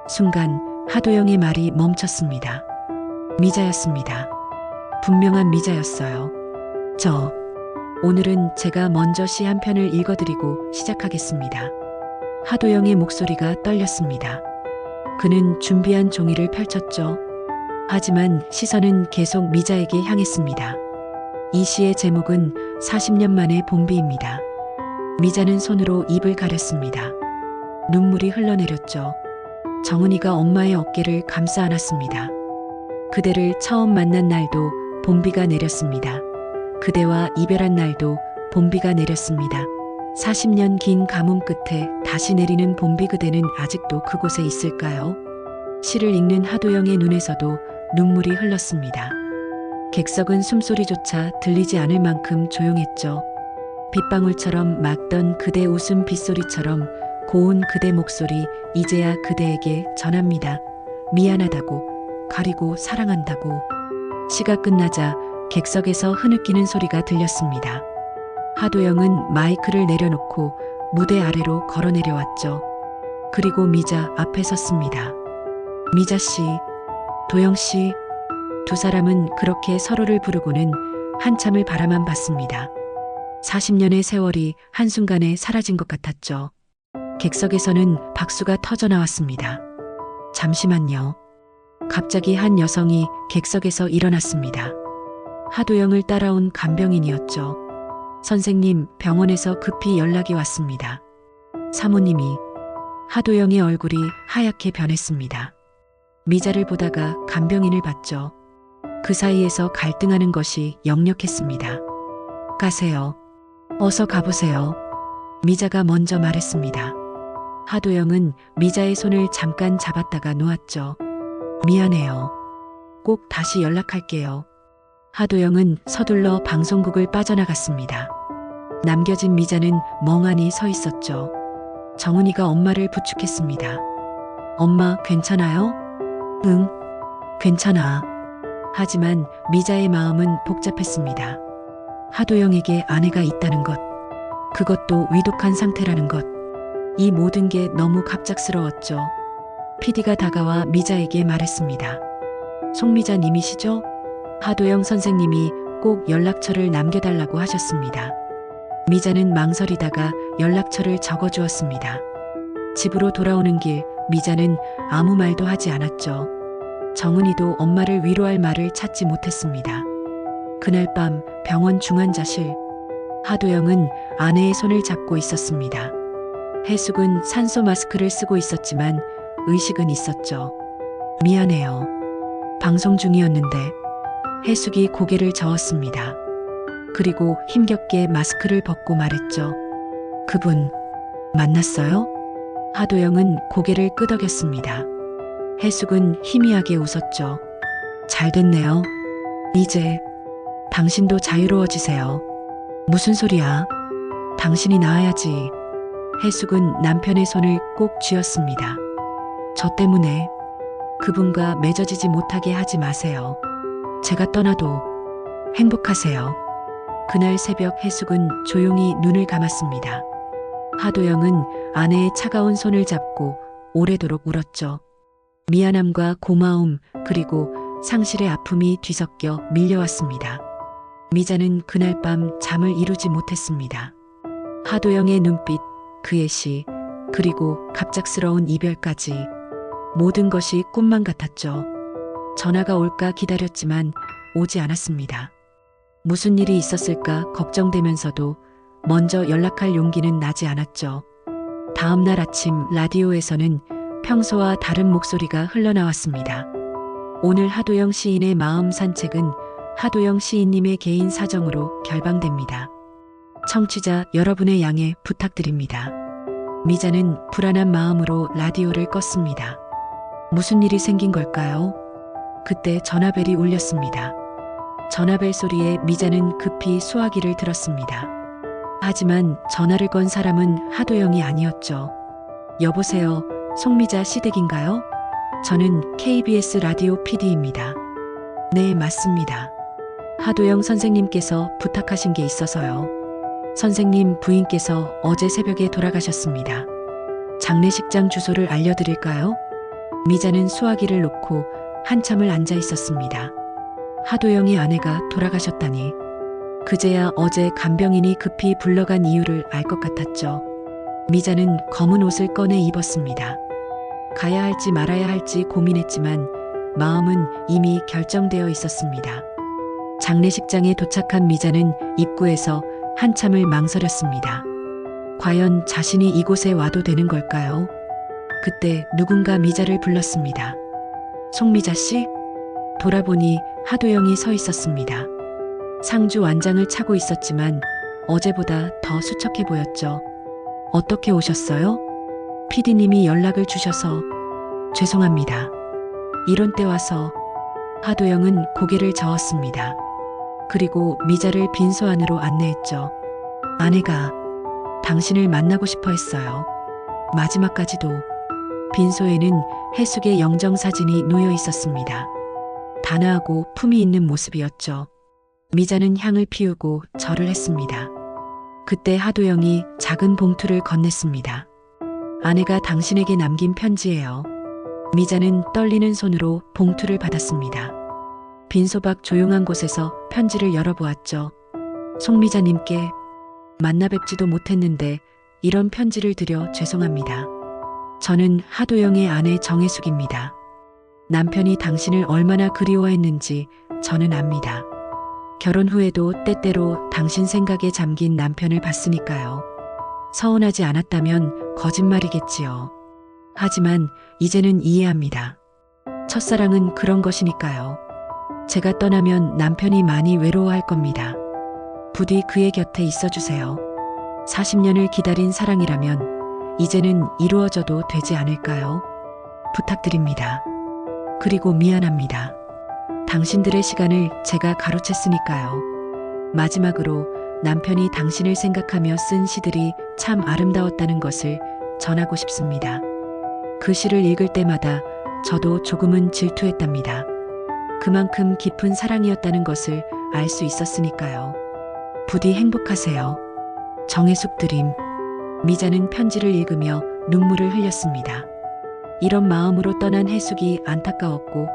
순간 하도영의 말이 멈췄습니다. 미자였습니다. 분명한 미자였어요. 오늘은 제가 먼저 시 한 편을 읽어드리고 시작하겠습니다. 하도영의 목소리가 떨렸습니다. 그는 준비한 종이를 펼쳤죠. 하지만 시선은 계속 미자에게 향했습니다. 이 시의 제목은 40년 만의 봄비입니다. 미자는 손으로 입을 가렸습니다. 눈물이 흘러내렸죠. 정은이가 엄마의 어깨를 감싸 안았습니다. 그대를 처음 만난 날도 봄비가 내렸습니다. 그대와 이별한 날도 봄비가 내렸습니다. 40년 긴 가뭄 끝에 다시 내리는 봄비, 그대는 아직도 그곳에 있을까요? 시를 읽는 하도영의 눈에서도 눈물이 흘렀습니다. 객석은 숨소리조차 들리지 않을 만큼 조용했죠. 빗방울처럼 막던 그대 웃음 빗소리처럼 고운 그대 목소리, 이제야 그대에게 전합니다. 미안하다고, 가리고 사랑한다고. 시가 끝나자 객석에서 흐느끼는 소리가 들렸습니다. 하도영은 마이크를 내려놓고 무대 아래로 걸어 내려왔죠. 그리고 미자 앞에 섰습니다. 미자 씨, 도영 씨. 두 사람은 그렇게 서로를 부르고는 한참을 바라만 봤습니다. 40년의 세월이 한순간에 사라진 것 같았죠. 객석에서는 박수가 터져 나왔습니다. 잠시만요. 갑자기 한 여성이 객석에서 일어났습니다. 하도영을 따라온 간병인이었죠. 선생님, 병원에서 급히 연락이 왔습니다. 사모님이. 하도영의 얼굴이 하얗게 변했습니다. 미자를 보다가 간병인을 봤죠. 그 사이에서 갈등하는 것이 역력했습니다. 가세요. 어서 가보세요. 미자가 먼저 말했습니다. 하도영은 미자의 손을 잠깐 잡았다가 놓았죠. 미안해요. 꼭 다시 연락할게요. 하도영은 서둘러 방송국을 빠져나갔습니다. 남겨진 미자는 멍하니 서 있었죠. 정은이가 엄마를 부축했습니다. 엄마, 괜찮아요? 응, 괜찮아. 하지만 미자의 마음은 복잡했습니다. 하도영에게 아내가 있다는 것, 그것도 위독한 상태라는 것, 이 모든 게 너무 갑작스러웠죠. PD가 다가와 미자에게 말했습니다. 송미자 님이시죠? 하도영 선생님이 꼭 연락처를 남겨달라고 하셨습니다. 미자는 망설이다가 연락처를 적어주었습니다. 집으로 돌아오는 길, 미자는 아무 말도 하지 않았죠. 정은이도 엄마를 위로할 말을 찾지 못했습니다. 그날 밤 병원 중환자실, 하도영은 아내의 손을 잡고 있었습니다. 해숙은 산소 마스크를 쓰고 있었지만 의식은 있었죠. 미안해요. 방송 중이었는데. 해숙이 고개를 저었습니다. 그리고 힘겹게 마스크를 벗고 말했죠. 그분 만났어요? 하도영은 고개를 끄덕였습니다. 해숙은 희미하게 웃었죠. 잘 됐네요. 이제 당신도 자유로워지세요. 무슨 소리야? 당신이 나아야지. 해숙은 남편의 손을 꼭 쥐었습니다. 저 때문에 그분과 맺어지지 못하게 하지 마세요. 제가 떠나도 행복하세요. 그날 새벽 해숙은 조용히 눈을 감았습니다. 하도영은 아내의 차가운 손을 잡고 오래도록 울었죠. 미안함과 고마움 그리고 상실의 아픔이 뒤섞여 밀려왔습니다. 미자는 그날 밤 잠을 이루지 못했습니다. 하도영의 눈빛, 그의 시, 그리고 갑작스러운 이별까지 모든 것이 꿈만 같았죠. 전화가 올까 기다렸지만 오지 않았습니다. 무슨 일이 있었을까 걱정되면서도 먼저 연락할 용기는 나지 않았죠. 다음 날 아침 라디오에서는 평소와 다른 목소리가 흘러나왔습니다. 오늘 하도영 시인의 마음 산책은 하도영 시인님의 개인 사정으로 결방됩니다. 청취자 여러분의 양해 부탁드립니다. 미자는 불안한 마음으로 라디오를 껐습니다. 무슨 일이 생긴 걸까요? 그때 전화벨이 울렸습니다. 전화벨 소리에 미자는 급히 수화기를 들었습니다. 하지만 전화를 건 사람은 하도영이 아니었죠. 여보세요, 송미자 시댁인가요? 저는 KBS 라디오 PD입니다. 네, 맞습니다. 하도영 선생님께서 부탁하신 게 있어서요. 선생님 부인께서 어제 새벽에 돌아가셨습니다. 장례식장 주소를 알려드릴까요? 미자는 수화기를 놓고 한참을 앉아 있었습니다. 하도영의 아내가 돌아가셨다니. 그제야 어제 간병인이 급히 불러간 이유를 알 것 같았죠. 미자는 검은 옷을 꺼내 입었습니다. 가야 할지 말아야 할지 고민했지만 마음은 이미 결정되어 있었습니다. 장례식장에 도착한 미자는 입구에서 한참을 망설였습니다. 과연 자신이 이곳에 와도 되는 걸까요? 그때 누군가 미자를 불렀습니다. 송미자 씨? 돌아보니 하도영이 서 있었습니다. 상주 완장을 차고 있었지만 어제보다 더 수척해 보였죠. 어떻게 오셨어요? PD님이 연락을 주셔서. 죄송합니다. 이런 때 와서. 하도영은 고개를 저었습니다. 그리고 미자를 빈소 안으로 안내했죠. 아내가 당신을 만나고 싶어 했어요. 마지막까지도. 빈소에는 해숙의 영정사진이 놓여 있었습니다. 단아하고 품이 있는 모습이었죠. 미자는 향을 피우고 절을 했습니다. 그때 하도영이 작은 봉투를 건넸습니다. 아내가 당신에게 남긴 편지예요. 미자는 떨리는 손으로 봉투를 받았습니다. 빈소 밖 조용한 곳에서 편지를 열어보았죠. 송미자님께 만나 뵙지도 못했는데 이런 편지를 드려 죄송합니다. 저는 하도영의 아내 정혜숙입니다. 남편이 당신을 얼마나 그리워했는지 저는 압니다. 결혼 후에도 때때로 당신 생각에 잠긴 남편을 봤으니까요. 서운하지 않았다면 거짓말이겠지요. 하지만 이제는 이해합니다. 첫사랑은 그런 것이니까요. 제가 떠나면 남편이 많이 외로워할 겁니다. 부디 그의 곁에 있어주세요. 40년을 기다린 사랑이라면 이제는 이루어져도 되지 않을까요? 부탁드립니다. 그리고 미안합니다. 당신들의 시간을 제가 가로챘으니까요. 마지막으로 남편이 당신을 생각하며 쓴 시들이 참 아름다웠다는 것을 전하고 싶습니다. 그 시를 읽을 때마다 저도 조금은 질투했답니다. 그만큼 깊은 사랑이었다는 것을 알 수 있었으니까요. 부디 행복하세요. 정혜숙 드림. 미자는 편지를 읽으며 눈물을 흘렸습니다. 이런 마음으로 떠난 해숙이 안타까웠고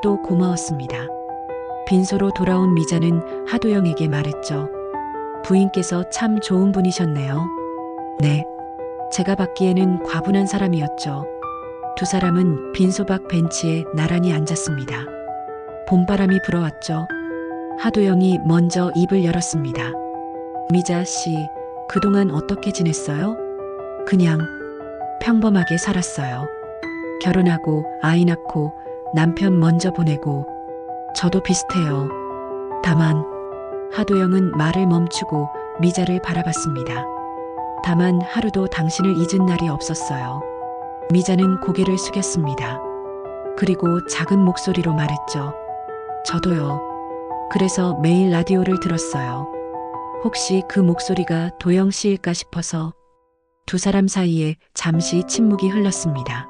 또 고마웠습니다. 빈소로 돌아온 미자는 하도영에게 말했죠. 부인께서 참 좋은 분이셨네요. 네. 제가 받기에는 과분한 사람이었죠. 두 사람은 빈소박 벤치에 나란히 앉았습니다. 봄바람이 불어왔죠. 하도영이 먼저 입을 열었습니다. 미자 씨, 그동안 어떻게 지냈어요? 그냥 평범하게 살았어요. 결혼하고 아이 낳고 남편 먼저 보내고 저도 비슷해요. 다만 하도영은 말을 멈추고 미자를 바라봤습니다. 다만 하루도 당신을 잊은 날이 없었어요. 미자는 고개를 숙였습니다. 그리고 작은 목소리로 말했죠. 저도요. 그래서 매일 라디오를 들었어요. 혹시 그 목소리가 도영 씨일까 싶어서. 두 사람 사이에 잠시 침묵이 흘렀습니다.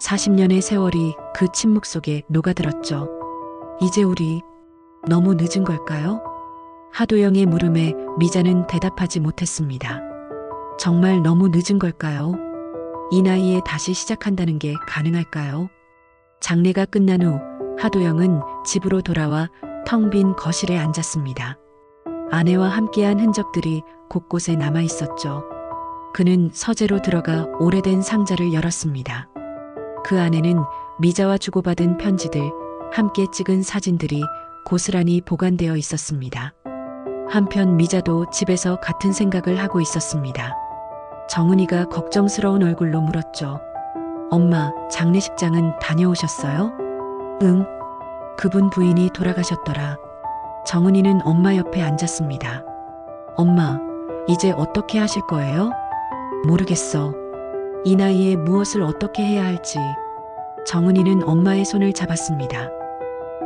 40년의 세월이 그 침묵 속에 녹아들었죠. 이제 우리 너무 늦은 걸까요? 하도영의 물음에 미자는 대답하지 못했습니다. 정말 너무 늦은 걸까요? 이 나이에 다시 시작한다는 게 가능할까요? 장례가 끝난 후 하도영은 집으로 돌아와 텅 빈 거실에 앉았습니다. 아내와 함께한 흔적들이 곳곳에 남아 있었죠. 그는 서재로 들어가 오래된 상자를 열었습니다. 그 안에는 미자와 주고받은 편지들, 함께 찍은 사진들이 고스란히 보관되어 있었습니다. 한편 미자도 집에서 같은 생각을 하고 있었습니다. 정은이가 걱정스러운 얼굴로 물었죠. 엄마, 장례식장은 다녀오셨어요? 응. 그분 부인이 돌아가셨더라. 정은이는 엄마 옆에 앉았습니다. 엄마, 이제 어떻게 하실 거예요? 모르겠어. 이 나이에 무엇을 어떻게 해야 할지. 정은이는 엄마의 손을 잡았습니다.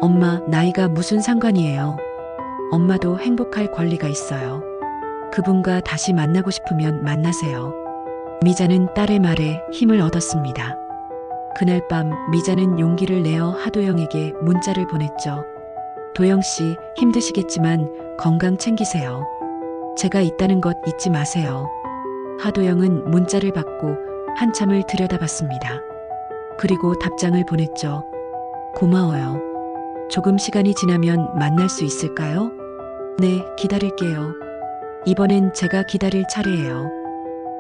엄마, 나이가 무슨 상관이에요? 엄마도 행복할 권리가 있어요. 그분과 다시 만나고 싶으면 만나세요. 미자는 딸의 말에 힘을 얻었습니다. 그날 밤 미자는 용기를 내어 하도영에게 문자를 보냈죠. 도영 씨, 힘드시겠지만 건강 챙기세요. 제가 있다는 것 잊지 마세요. 하도영은 문자를 받고 한참을 들여다봤습니다. 그리고 답장을 보냈죠. 고마워요. 조금 시간이 지나면 만날 수 있을까요? 네, 기다릴게요. 이번엔 제가 기다릴 차례예요.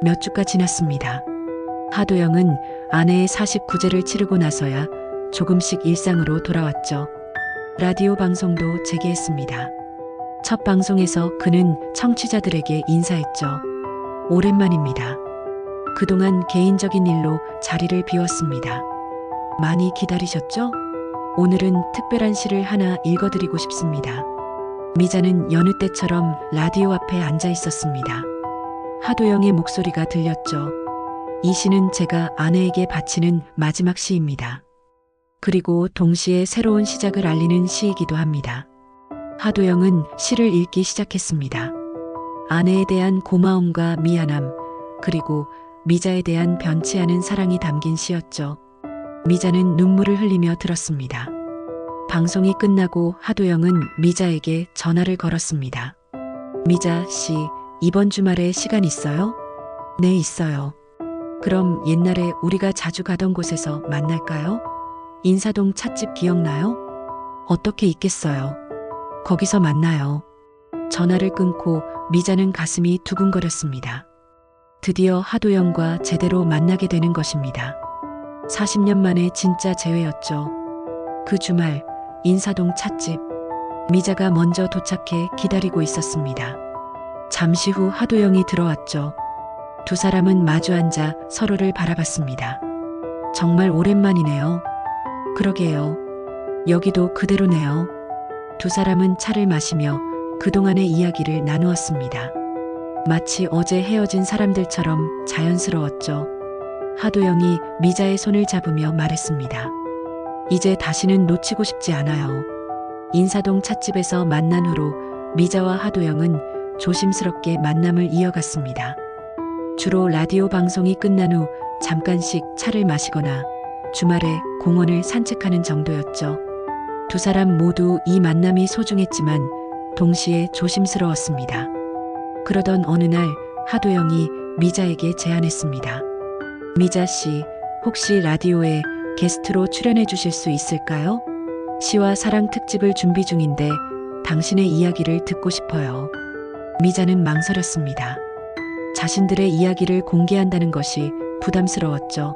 몇 주가 지났습니다. 하도영은 아내의 49제를 치르고 나서야 조금씩 일상으로 돌아왔죠. 라디오 방송도 재개했습니다. 첫 방송에서 그는 청취자들에게 인사했죠. 오랜만입니다. 그동안 개인적인 일로 자리를 비웠습니다. 많이 기다리셨죠? 오늘은 특별한 시를 하나 읽어드리고 싶습니다. 미자는 여느 때처럼 라디오 앞에 앉아 있었습니다. 하도영의 목소리가 들렸죠. 이 시는 제가 아내에게 바치는 마지막 시입니다. 그리고 동시에 새로운 시작을 알리는 시이기도 합니다. 하도영은 시를 읽기 시작했습니다. 아내에 대한 고마움과 미안함, 그리고 미자에 대한 변치 않은 사랑이 담긴 시였죠. 미자는 눈물을 흘리며 들었습니다. 방송이 끝나고 하도영은 미자에게 전화를 걸었습니다. 미자 씨, 이번 주말에 시간 있어요? 네, 있어요. 그럼 옛날에 우리가 자주 가던 곳에서 만날까요? 인사동 찻집 기억나요? 어떻게 잊겠어요. 거기서 만나요. 전화를 끊고 미자는 가슴이 두근거렸습니다. 드디어 하도영과 제대로 만나게 되는 것입니다. 40년 만에 진짜 재회였죠. 그 주말 인사동 찻집. 미자가 먼저 도착해 기다리고 있었습니다. 잠시 후 하도영이 들어왔죠. 두 사람은 마주 앉아 서로를 바라봤습니다. 정말 오랜만이네요. 그러게요. 여기도 그대로네요. 두 사람은 차를 마시며 그동안의 이야기를 나누었습니다. 마치 어제 헤어진 사람들처럼 자연스러웠죠. 하도영이 미자의 손을 잡으며 말했습니다. 이제 다시는 놓치고 싶지 않아요. 인사동 찻집에서 만난 후로 미자와 하도영은 조심스럽게 만남을 이어갔습니다. 주로 라디오 방송이 끝난 후 잠깐씩 차를 마시거나 주말에 공원을 산책하는 정도였죠. 두 사람 모두 이 만남이 소중했지만 동시에 조심스러웠습니다. 그러던 어느 날 하도영이 미자에게 제안했습니다. 미자 씨, 혹시 라디오에 게스트로 출연해 주실 수 있을까요? 시와 사랑 특집을 준비 중인데 당신의 이야기를 듣고 싶어요. 미자는 망설였습니다. 자신들의 이야기를 공개한다는 것이 부담스러웠죠.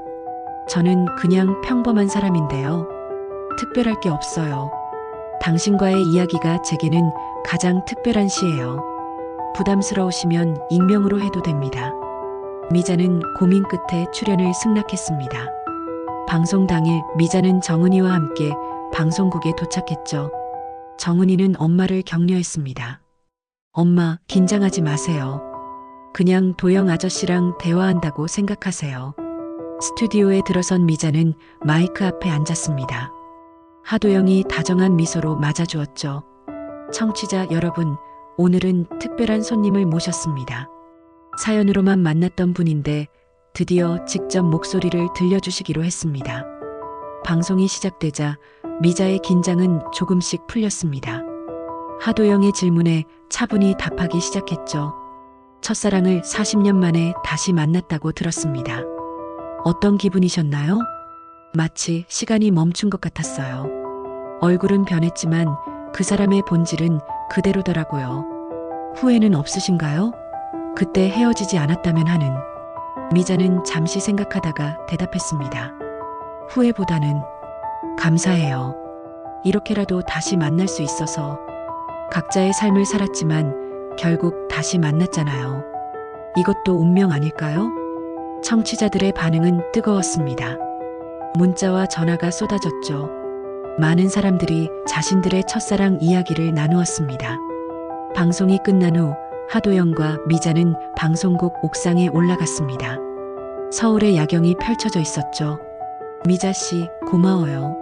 저는 그냥 평범한 사람인데요. 특별할 게 없어요. 당신과의 이야기가 제게는 가장 특별한 시예요. 부담스러우시면 익명으로 해도 됩니다. 미자는 고민 끝에 출연을 승낙했습니다. 방송 당일 미자는 정은이와 함께 방송국에 도착했죠. 정은이는 엄마를 격려했습니다. 엄마, 긴장하지 마세요. 그냥 도영 아저씨랑 대화한다고 생각하세요. 스튜디오에 들어선 미자는 마이크 앞에 앉았습니다. 하도영이 다정한 미소로 맞아주었죠. 청취자 여러분, 오늘은 특별한 손님을 모셨습니다. 사연으로만 만났던 분인데 드디어 직접 목소리를 들려주시기로 했습니다. 방송이 시작되자 미자의 긴장은 조금씩 풀렸습니다. 하도영의 질문에 차분히 답하기 시작했죠. 첫사랑을 40년 만에 다시 만났다고 들었습니다. 어떤 기분이셨나요? 마치 시간이 멈춘 것 같았어요. 얼굴은 변했지만 그 사람의 본질은 그대로더라고요. 후회는 없으신가요? 그때 헤어지지 않았다면 하는. 미자는 잠시 생각하다가 대답했습니다. 후회보다는 감사해요. 이렇게라도 다시 만날 수 있어서. 각자의 삶을 살았지만 결국 다시 만났잖아요. 이것도 운명 아닐까요? 청취자들의 반응은 뜨거웠습니다. 문자와 전화가 쏟아졌죠. 많은 사람들이 자신들의 첫사랑 이야기를 나누었습니다. 방송이 끝난 후 하도영과 미자는 방송국 옥상에 올라갔습니다. 서울의 야경이 펼쳐져 있었죠. 미자 씨, 고마워요.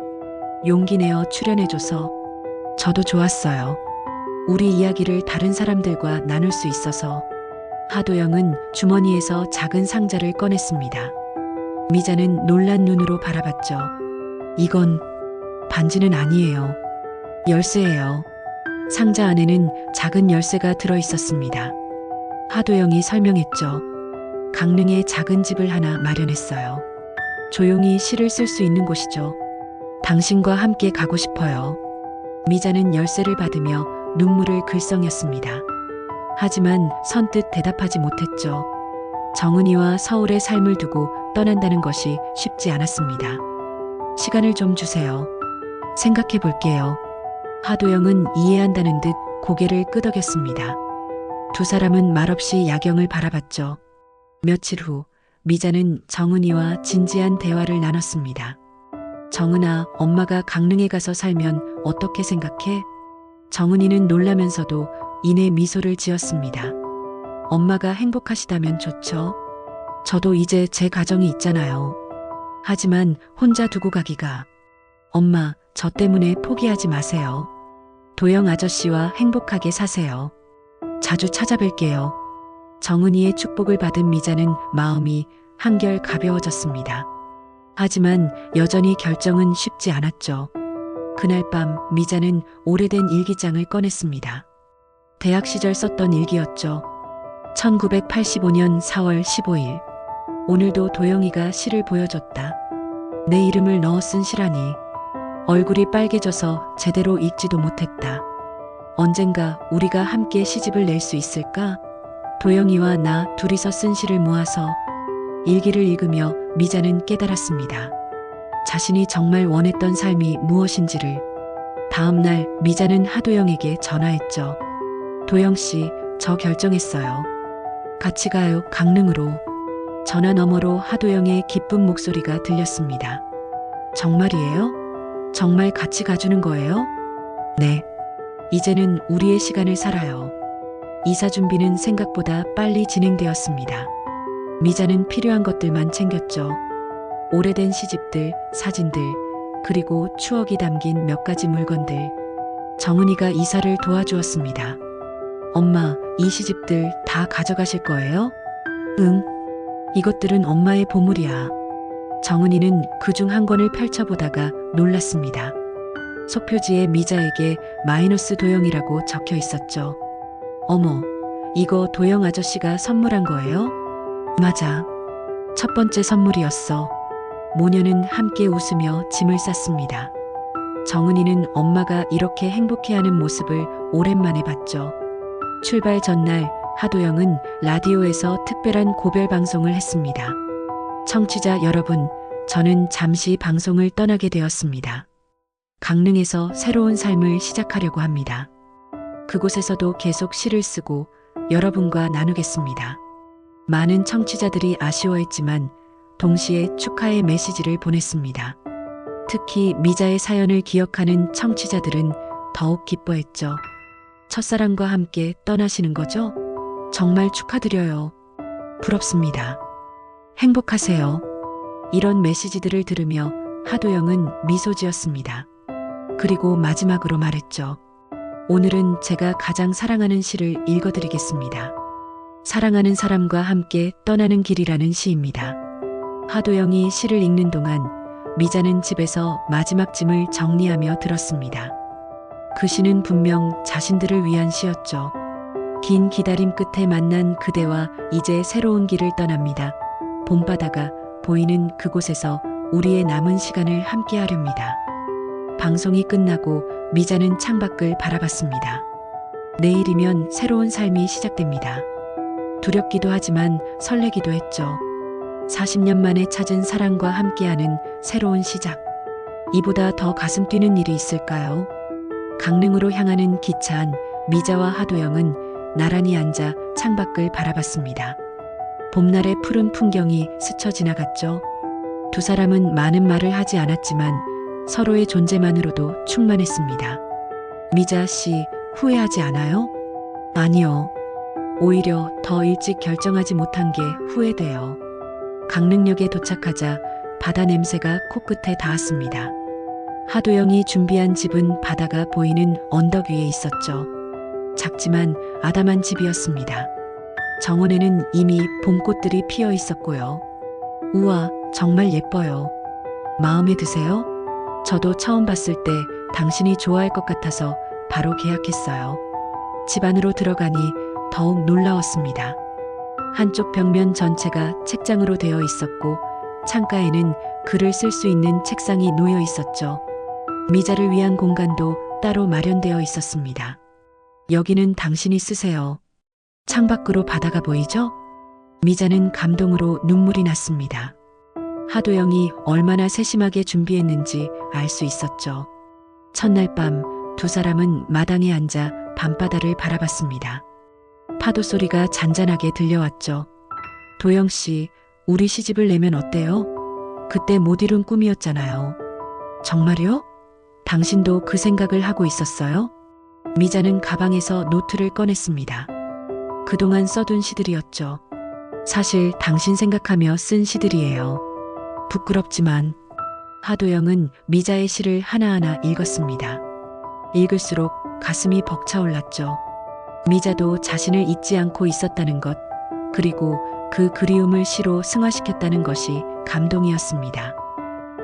용기 내어 출연해줘서. 저도 좋았어요. 우리 이야기를 다른 사람들과 나눌 수 있어서. 하도영은 주머니에서 작은 상자를 꺼냈습니다. 미자는 놀란 눈으로 바라봤죠. 이건 반지는 아니에요. 열쇠예요. 상자 안에는 작은 열쇠가 들어 있었습니다. 하도영이 설명했죠. 강릉에 작은 집을 하나 마련했어요. 조용히 시를 쓸 수 있는 곳이죠. 당신과 함께 가고 싶어요. 미자는 열쇠를 받으며 눈물을 글썽였습니다. 하지만 선뜻 대답하지 못했죠. 정은이와 서울의 삶을 두고 떠난다는 것이 쉽지 않았습니다. 시간을 좀 주세요. 생각해 볼게요. 하도영은 이해한다는 듯 고개를 끄덕였습니다. 두 사람은 말없이 야경을 바라봤죠. 며칠 후 미자는 정은이와 진지한 대화를 나눴습니다. 정은아, 엄마가 강릉에 가서 살면 어떻게 생각해? 정은이는 놀라면서도 이내 미소를 지었습니다. 엄마가 행복하시다면 좋죠. 저도 이제 제 가정이 있잖아요. 하지만 혼자 두고 가기가. 엄마, 저 때문에 포기하지 마세요. 도영 아저씨와 행복하게 사세요. 자주 찾아뵐게요. 정은이의 축복을 받은 미자는 마음이 한결 가벼워졌습니다. 하지만 여전히 결정은 쉽지 않았죠. 그날 밤 미자는 오래된 일기장을 꺼냈습니다. 대학 시절 썼던 일기였죠. 1985년 4월 15일. 오늘도 도영이가 시를 보여줬다. 내 이름을 넣어 쓴 시라니. 얼굴이 빨개져서 제대로 읽지도 못했다. 언젠가 우리가 함께 시집을 낼 수 있을까? 도영이와 나 둘이서 쓴 시를 모아서. 일기를 읽으며 미자는 깨달았습니다. 자신이 정말 원했던 삶이 무엇인지를. 다음 날 미자는 하도영에게 전화했죠. 도영 씨, 저 결정했어요. 같이 가요, 강릉으로. 전화 너머로 하도영의 기쁜 목소리가 들렸습니다. 정말이에요? 정말 같이 가주는 거예요? 네. 이제는 우리의 시간을 살아요. 이사 준비는 생각보다 빨리 진행되었습니다. 미자는 필요한 것들만 챙겼죠. 오래된 시집들, 사진들, 그리고 추억이 담긴 몇 가지 물건들. 정은이가 이사를 도와주었습니다. 엄마, 이 시집들 다 가져가실 거예요? 응. 이것들은 엄마의 보물이야. 정은이는 그중 한 권을 펼쳐보다가 놀랐습니다. 속표지에 미자에게 마이너스 도영이라고 적혀 있었죠. 어머, 이거 도영 아저씨가 선물한 거예요? 맞아. 첫 번째 선물이었어. 모녀는 함께 웃으며 짐을 쌌습니다. 정은이는 엄마가 이렇게 행복해하는 모습을 오랜만에 봤죠. 출발 전날 하도영은 라디오에서 특별한 고별 방송을 했습니다. 청취자 여러분, 저는 잠시 방송을 떠나게 되었습니다. 강릉에서 새로운 삶을 시작하려고 합니다. 그곳에서도 계속 시를 쓰고 여러분과 나누겠습니다. 많은 청취자들이 아쉬워했지만 동시에 축하의 메시지를 보냈습니다. 특히 미자의 사연을 기억하는 청취자들은 더욱 기뻐했죠. 첫사랑과 함께 떠나시는 거죠? 정말 축하드려요. 부럽습니다. 행복하세요. 이런 메시지들을 들으며 하도영은 미소 지었습니다. 그리고 마지막으로 말했죠. 오늘은 제가 가장 사랑하는 시를 읽어드리겠습니다. 사랑하는 사람과 함께 떠나는 길이라는 시입니다. 하도영이 시를 읽는 동안 미자는 집에서 마지막 짐을 정리하며 들었습니다. 그 시는 분명 자신들을 위한 시였죠. 긴 기다림 끝에 만난 그대와 이제 새로운 길을 떠납니다. 봄바다가 보이는 그곳에서 우리의 남은 시간을 함께 하렵니다. 방송이 끝나고 미자는 창밖을 바라봤습니다. 내일이면 새로운 삶이 시작됩니다. 두렵기도 하지만 설레기도 했죠. 40년 만에 찾은 사랑과 함께하는 새로운 시작. 이보다 더 가슴 뛰는 일이 있을까요? 강릉으로 향하는 기차 안 미자와 하도영은 나란히 앉아 창밖을 바라봤습니다. 봄날의 푸른 풍경이 스쳐 지나갔죠. 두 사람은 많은 말을 하지 않았지만 서로의 존재만으로도 충만했습니다. 미자 씨, 후회하지 않아요? 아니요. 오히려 더 일찍 결정하지 못한 게 후회돼요. 강릉역에 도착하자 바다 냄새가 코끝에 닿았습니다. 하도영이 준비한 집은 바다가 보이는 언덕 위에 있었죠. 작지만 아담한 집이었습니다. 정원에는 이미 봄꽃들이 피어 있었고요. 우와, 정말 예뻐요. 마음에 드세요? 저도 처음 봤을 때 당신이 좋아할 것 같아서 바로 계약했어요. 집 안으로 들어가니 더욱 놀라웠습니다. 한쪽 벽면 전체가 책장으로 되어 있었고 창가에는 글을 쓸 수 있는 책상이 놓여 있었죠. 미자를 위한 공간도 따로 마련되어 있었습니다. 여기는 당신이 쓰세요. 창밖으로 바다가 보이죠? 미자는 감동으로 눈물이 났습니다. 하도영이 얼마나 세심하게 준비했는지 알 수 있었죠. 첫날 밤 두 사람은 마당에 앉아 밤바다를 바라봤습니다. 파도 소리가 잔잔하게 들려왔죠. 도영 씨, 우리 시집을 내면 어때요? 그때 못 이룬 꿈이었잖아요. 정말요? 당신도 그 생각을 하고 있었어요? 미자는 가방에서 노트를 꺼냈습니다. 그동안 써둔 시들이었죠. 사실 당신 생각하며 쓴 시들이에요. 부끄럽지만. 하도영은 미자의 시를 하나하나 읽었습니다. 읽을수록 가슴이 벅차올랐죠. 미자도 자신을 잊지 않고 있었다는 것, 그리고 그 그리움을 시로 승화시켰다는 것이 감동이었습니다.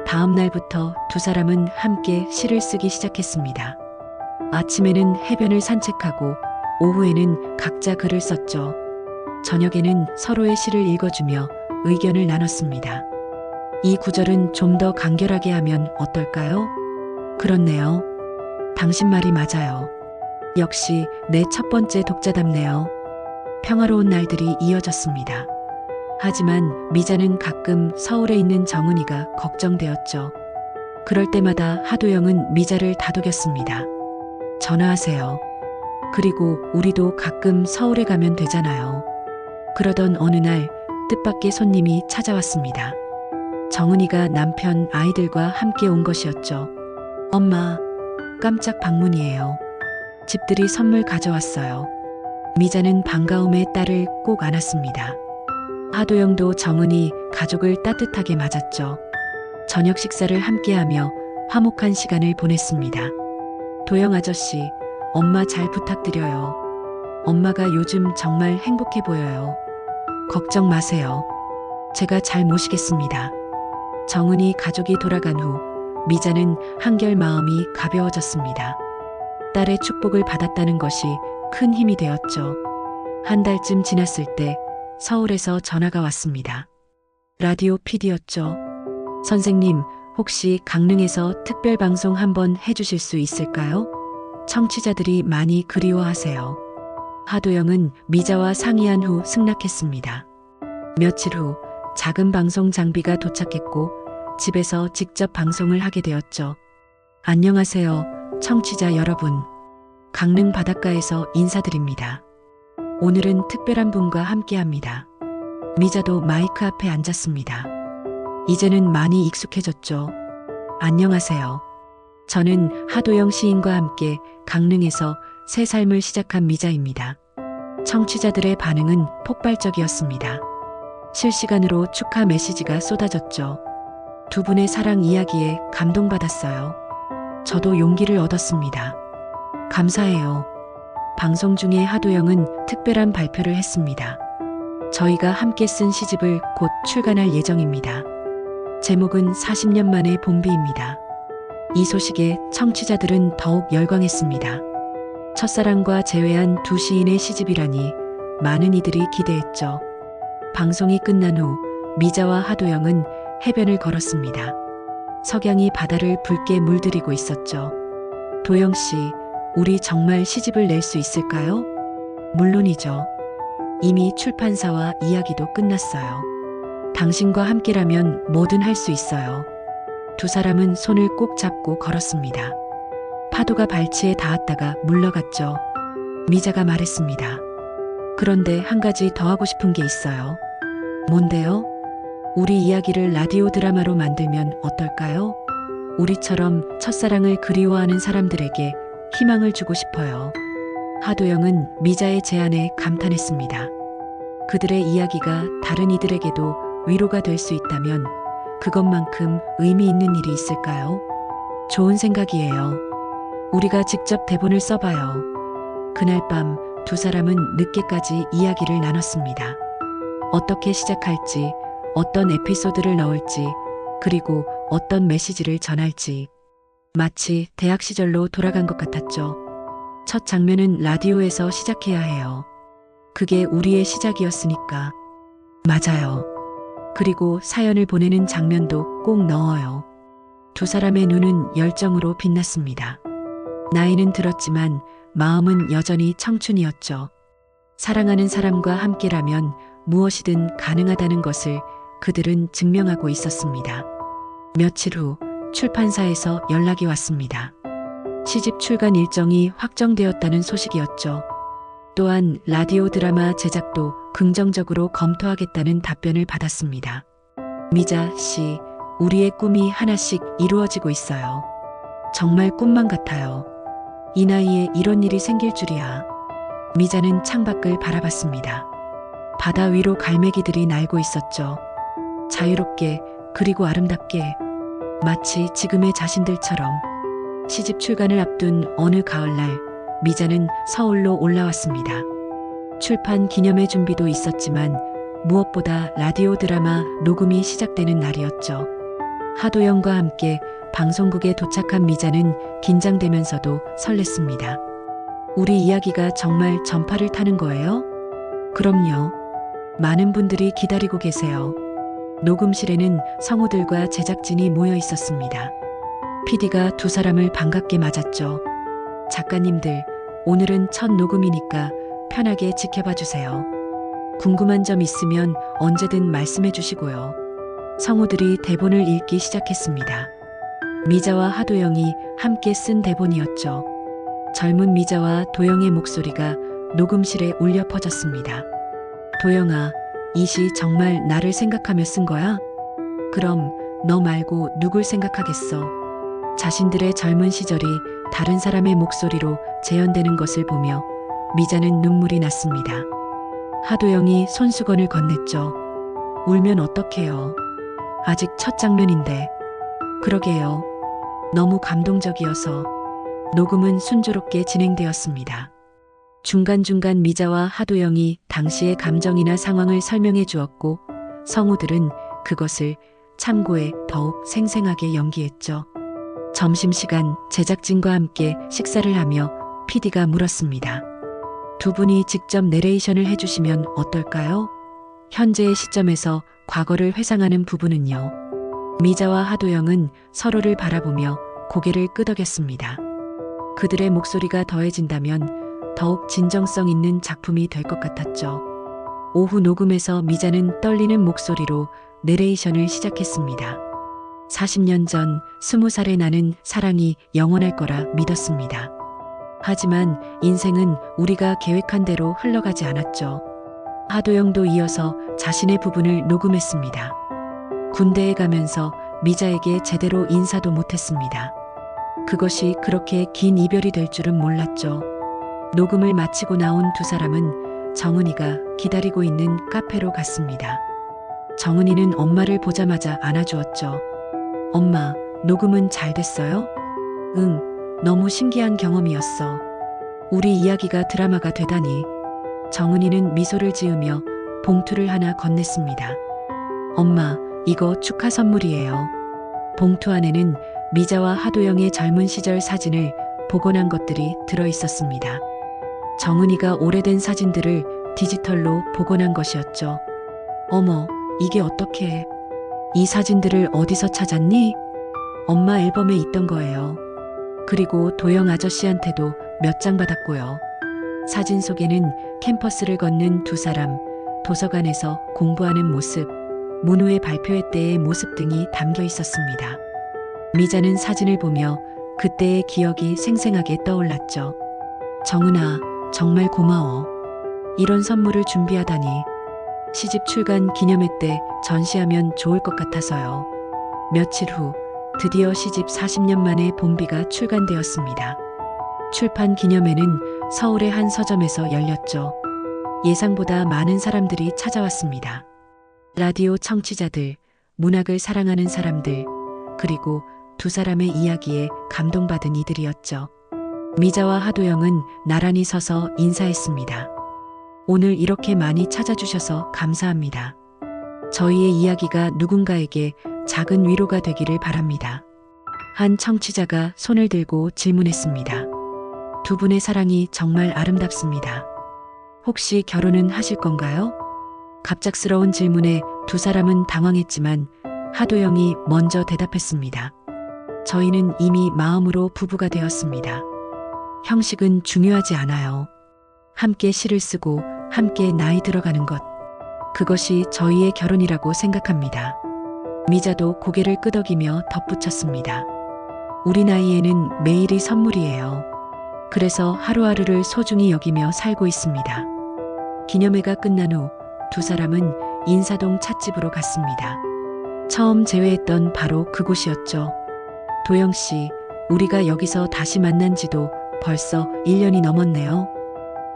다음 날부터 두 사람은 함께 시를 쓰기 시작했습니다. 아침에는 해변을 산책하고 오후에는 각자 글을 썼죠. 저녁에는 서로의 시를 읽어주며 의견을 나눴습니다. 이 구절은 좀 더 간결하게 하면 어떨까요? 그렇네요. 당신 말이 맞아요. 역시 내 첫 번째 독자답네요. 평화로운 날들이 이어졌습니다. 하지만 미자는 가끔 서울에 있는 정은이가 걱정되었죠. 그럴 때마다 하도영은 미자를 다독였습니다. 전화하세요. 그리고 우리도 가끔 서울에 가면 되잖아요. 그러던 어느 날 뜻밖의 손님이 찾아왔습니다. 정은이가 남편 아이들과 함께 온 것이었죠. 엄마, 깜짝 방문이에요. 집들이 선물 가져왔어요. 미자는 반가움에 딸을 꼭 안았습니다. 하도영도 정은이 가족을 따뜻하게 맞았죠. 저녁 식사를 함께하며 화목한 시간을 보냈습니다. 도영 아저씨, 엄마 잘 부탁드려요. 엄마가 요즘 정말 행복해 보여요. 걱정 마세요. 제가 잘 모시겠습니다. 정은이 가족이 돌아간 후 미자는 한결 마음이 가벼워졌습니다. 딸의 축복을 받았다는 것이 큰 힘이 되었죠. 한 달쯤 지났을 때 서울에서 전화가 왔습니다. 라디오 PD였죠. 선생님, 혹시 강릉에서 특별 방송 한번 해주실 수 있을까요? 청취자들이 많이 그리워하세요. 하도영은 미자와 상의한 후 승낙했습니다. 며칠 후 작은 방송 장비가 도착했고 집에서 직접 방송을 하게 되었죠. 안녕하세요, 청취자 여러분. 강릉 바닷가에서 인사드립니다. 오늘은 특별한 분과 함께합니다. 미자도 마이크 앞에 앉았습니다. 이제는 많이 익숙해졌죠. 안녕하세요. 저는 하도영 시인과 함께 강릉에서 새 삶을 시작한 미자입니다. 청취자들의 반응은 폭발적이었습니다. 실시간으로 축하 메시지가 쏟아졌죠. 두 분의 사랑 이야기에 감동받았어요. 저도 용기를 얻었습니다. 감사해요. 방송 중에 하도영은 특별한 발표를 했습니다. 저희가 함께 쓴 시집을 곧 출간할 예정입니다. 제목은 40년 만의 봄비입니다. 이 소식에 청취자들은 더욱 열광했습니다. 첫사랑과 재회한 두 시인의 시집이라니 많은 이들이 기대했죠. 방송이 끝난 후 미자와 하도영은 해변을 걸었습니다. 석양이 바다를 붉게 물들이고 있었죠. 도영 씨, 우리 정말 시집을 낼 수 있을까요? 물론이죠. 이미 출판사와 이야기도 끝났어요. 당신과 함께라면 뭐든 할 수 있어요. 두 사람은 손을 꼭 잡고 걸었습니다. 파도가 발치에 닿았다가 물러갔죠. 미자가 말했습니다. 그런데 한 가지 더 하고 싶은 게 있어요. 뭔데요? 우리 이야기를 라디오 드라마로 만들면 어떨까요? 우리처럼 첫사랑을 그리워하는 사람들에게 희망을 주고 싶어요. 하도영은 미자의 제안에 감탄했습니다. 그들의 이야기가 다른 이들에게도 위로가 될 수 있다면 그것만큼 의미 있는 일이 있을까요? 좋은 생각이에요. 우리가 직접 대본을 써봐요. 그날 밤 두 사람은 늦게까지 이야기를 나눴습니다. 어떻게 시작할지, 어떤 에피소드를 넣을지, 그리고 어떤 메시지를 전할지. 마치 대학 시절로 돌아간 것 같았죠. 첫 장면은 라디오에서 시작해야 해요. 그게 우리의 시작이었으니까. 맞아요. 그리고 사연을 보내는 장면도 꼭 넣어요. 두 사람의 눈은 열정으로 빛났습니다. 나이는 들었지만 마음은 여전히 청춘이었죠. 사랑하는 사람과 함께라면 무엇이든 가능하다는 것을 그들은 증명하고 있었습니다. 며칠 후 출판사에서 연락이 왔습니다. 시집 출간 일정이 확정되었다는 소식이었죠. 또한 라디오 드라마 제작도 긍정적으로 검토하겠다는 답변을 받았습니다. 미자 씨, 우리의 꿈이 하나씩 이루어지고 있어요. 정말 꿈만 같아요. 이 나이에 이런 일이 생길 줄이야. 미자는 창밖을 바라봤습니다. 바다 위로 갈매기들이 날고 있었죠. 자유롭게 그리고 아름답게 마치 지금의 자신들처럼. 시집 출간을 앞둔 어느 가을날 미자는 서울로 올라왔습니다. 출판 기념회 준비도 있었지만 무엇보다 라디오 드라마 녹음이 시작되는 날이었죠. 하도영과 함께 방송국에 도착한 미자는 긴장되면서도 설렜습니다. 우리 이야기가 정말 전파를 타는 거예요? 그럼요. 많은 분들이 기다리고 계세요. 녹음실에는 성우들과 제작진이 모여 있었습니다. PD가 두 사람을 반갑게 맞았죠. 작가님들, 오늘은 첫 녹음이니까 편하게 지켜봐 주세요. 궁금한 점 있으면 언제든 말씀해 주시고요. 성우들이 대본을 읽기 시작했습니다. 미자와 하도영이 함께 쓴 대본이었죠. 젊은 미자와 도영의 목소리가 녹음실에 울려 퍼졌습니다. 도영아, 이 시 정말 나를 생각하며 쓴 거야? 그럼 너 말고 누굴 생각하겠어? 자신들의 젊은 시절이 다른 사람의 목소리로 재현되는 것을 보며 미자는 눈물이 났습니다. 하도영이 손수건을 건넸죠. 울면 어떡해요? 아직 첫 장면인데. 그러게요. 너무 감동적이어서. 녹음은 순조롭게 진행되었습니다. 중간중간 미자와 하도영이 당시의 감정이나 상황을 설명해 주었고 성우들은 그것을 참고해 더욱 생생하게 연기했죠. 점심시간 제작진과 함께 식사를 하며 PD가 물었습니다. 두 분이 직접 내레이션을 해주시면 어떨까요? 현재의 시점에서 과거를 회상하는 부분은요. 미자와 하도영은 서로를 바라보며 고개를 끄덕였습니다. 그들의 목소리가 더해진다면 더욱 진정성 있는 작품이 될 것 같았죠. 오후 녹음에서 미자는 떨리는 목소리로 내레이션을 시작했습니다. 40년 전 20살에 나는 사랑이 영원할 거라 믿었습니다. 하지만 인생은 우리가 계획한 대로 흘러가지 않았죠. 하도영도 이어서 자신의 부분을 녹음했습니다. 군대에 가면서 미자에게 제대로 인사도 못했습니다. 그것이 그렇게 긴 이별이 될 줄은 몰랐죠. 녹음을 마치고 나온 두 사람은 정은이가 기다리고 있는 카페로 갔습니다. 정은이는 엄마를 보자마자 안아주었죠. 엄마, 녹음은 잘 됐어요? 응, 너무 신기한 경험이었어. 우리 이야기가 드라마가 되다니. 정은이는 미소를 지으며 봉투를 하나 건넸습니다. 엄마, 이거 축하 선물이에요. 봉투 안에는 미자와 하도영의 젊은 시절 사진을 복원한 것들이 들어 있었습니다. 정은이가 오래된 사진들을 디지털로 복원한 것이었죠. 어머, 이게 어떻게? 이 사진들을 어디서 찾았니? 엄마 앨범에 있던 거예요. 그리고 도영 아저씨한테도 몇 장 받았고요. 사진 속에는 캠퍼스를 걷는 두 사람, 도서관에서 공부하는 모습, 문우의 발표회 때의 모습 등이 담겨 있었습니다. 미자는 사진을 보며 그때의 기억이 생생하게 떠올랐죠. 정은아, 정말 고마워. 이런 선물을 준비하다니. 시집 출간 기념회 때 전시하면 좋을 것 같아서요. 며칠 후 드디어 시집 40년 만에 봄비가 출간되었습니다. 출판 기념회는 서울의 한 서점에서 열렸죠. 예상보다 많은 사람들이 찾아왔습니다. 라디오 청취자들, 문학을 사랑하는 사람들, 그리고 두 사람의 이야기에 감동받은 이들이었죠. 미자와 하도영은 나란히 서서 인사했습니다. 오늘 이렇게 많이 찾아주셔서 감사합니다. 저희의 이야기가 누군가에게 작은 위로가 되기를 바랍니다. 한 청취자가 손을 들고 질문했습니다. 두 분의 사랑이 정말 아름답습니다. 혹시 결혼은 하실 건가요? 갑작스러운 질문에 두 사람은 당황했지만 하도영이 먼저 대답했습니다. 저희는 이미 마음으로 부부가 되었습니다. 형식은 중요하지 않아요. 함께 시를 쓰고 함께 나이 들어가는 것. 그것이 저희의 결혼이라고 생각합니다. 미자도 고개를 끄덕이며 덧붙였습니다. 우리 나이에는 매일이 선물이에요. 그래서 하루하루를 소중히 여기며 살고 있습니다. 기념회가 끝난 후 두 사람은 인사동 찻집으로 갔습니다. 처음 재회했던 바로 그곳이었죠. 도영 씨, 우리가 여기서 다시 만난 지도 벌써 1년이 넘었네요.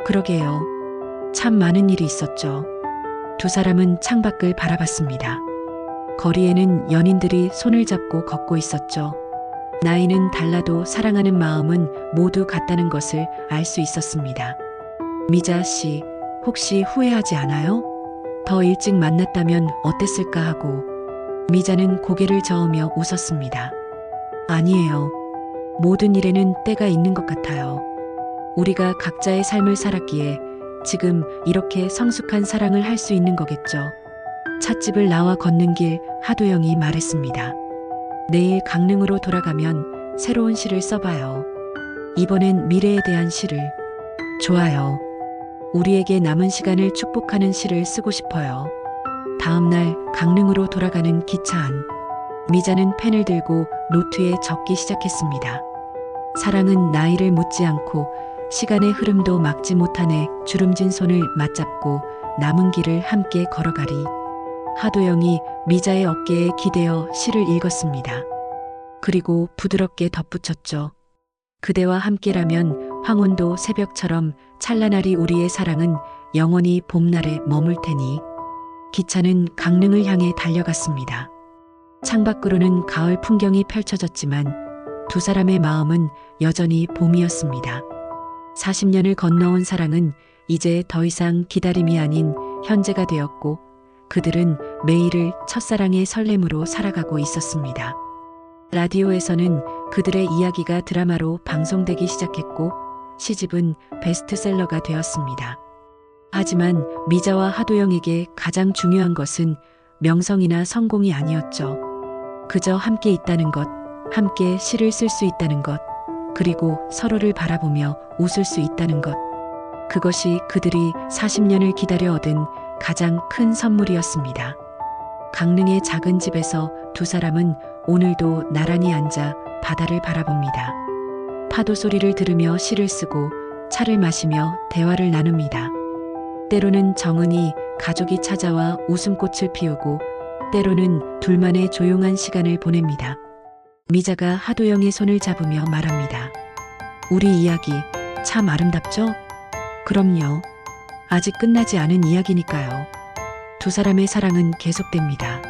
그러게요. 참 많은 일이 있었죠. 두 사람은 창밖을 바라봤습니다. 거리에는 연인들이 손을 잡고 걷고 있었죠. 나이는 달라도 사랑하는 마음은 모두 같다는 것을 알 수 있었습니다. 미자 씨, 혹시 후회하지 않아요? 더 일찍 만났다면 어땠을까 하고. 미자는 고개를 저으며 웃었습니다. 아니에요. 모든 일에는 때가 있는 것 같아요. 우리가 각자의 삶을 살았기에 지금 이렇게 성숙한 사랑을 할 수 있는 거겠죠. 찻집을 나와 걷는 길 하도영이 말했습니다. 내일 강릉으로 돌아가면 새로운 시를 써봐요. 이번엔 미래에 대한 시를. 좋아요. 우리에게 남은 시간을 축복하는 시를 쓰고 싶어요. 다음 날 강릉으로 돌아가는 기차 안. 미자는 펜을 들고 노트에 적기 시작했습니다. 사랑은 나이를 묻지 않고 시간의 흐름도 막지 못하네. 주름진 손을 맞잡고 남은 길을 함께 걸어가리. 하도영이 미자의 어깨에 기대어 시를 읽었습니다. 그리고 부드럽게 덧붙였죠. 그대와 함께라면 황혼도 새벽처럼 찬란하리. 우리의 사랑은 영원히 봄날에 머물 테니. 기차는 강릉을 향해 달려갔습니다. 창밖으로는 가을 풍경이 펼쳐졌지만 두 사람의 마음은 여전히 봄이었습니다. 40년을 건너온 사랑은 이제 더 이상 기다림이 아닌 현재가 되었고 그들은 매일을 첫사랑의 설렘으로 살아가고 있었습니다. 라디오에서는 그들의 이야기가 드라마로 방송되기 시작했고 시집은 베스트셀러가 되었습니다. 하지만 미자와 하도영에게 가장 중요한 것은 명성이나 성공이 아니었죠. 그저 함께 있다는 것, 함께 시를 쓸 수 있다는 것, 그리고 서로를 바라보며 웃을 수 있다는 것. 그것이 그들이 40년을 기다려 얻은 가장 큰 선물이었습니다. 강릉의 작은 집에서 두 사람은 오늘도 나란히 앉아 바다를 바라봅니다. 파도 소리를 들으며 시를 쓰고 차를 마시며 대화를 나눕니다. 때로는 정은이 가족이 찾아와 웃음꽃을 피우고 때로는 둘만의 조용한 시간을 보냅니다. 미자가 하도영의 손을 잡으며 말합니다. 우리 이야기 참 아름답죠? 그럼요. 아직 끝나지 않은 이야기니까요. 두 사람의 사랑은 계속됩니다.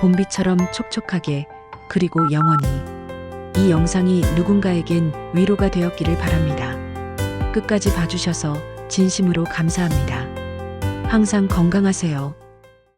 봄비처럼 촉촉하게 그리고 영원히. 이 영상이 누군가에겐 위로가 되었기를 바랍니다. 끝까지 봐주셔서 진심으로 감사합니다. 항상 건강하세요.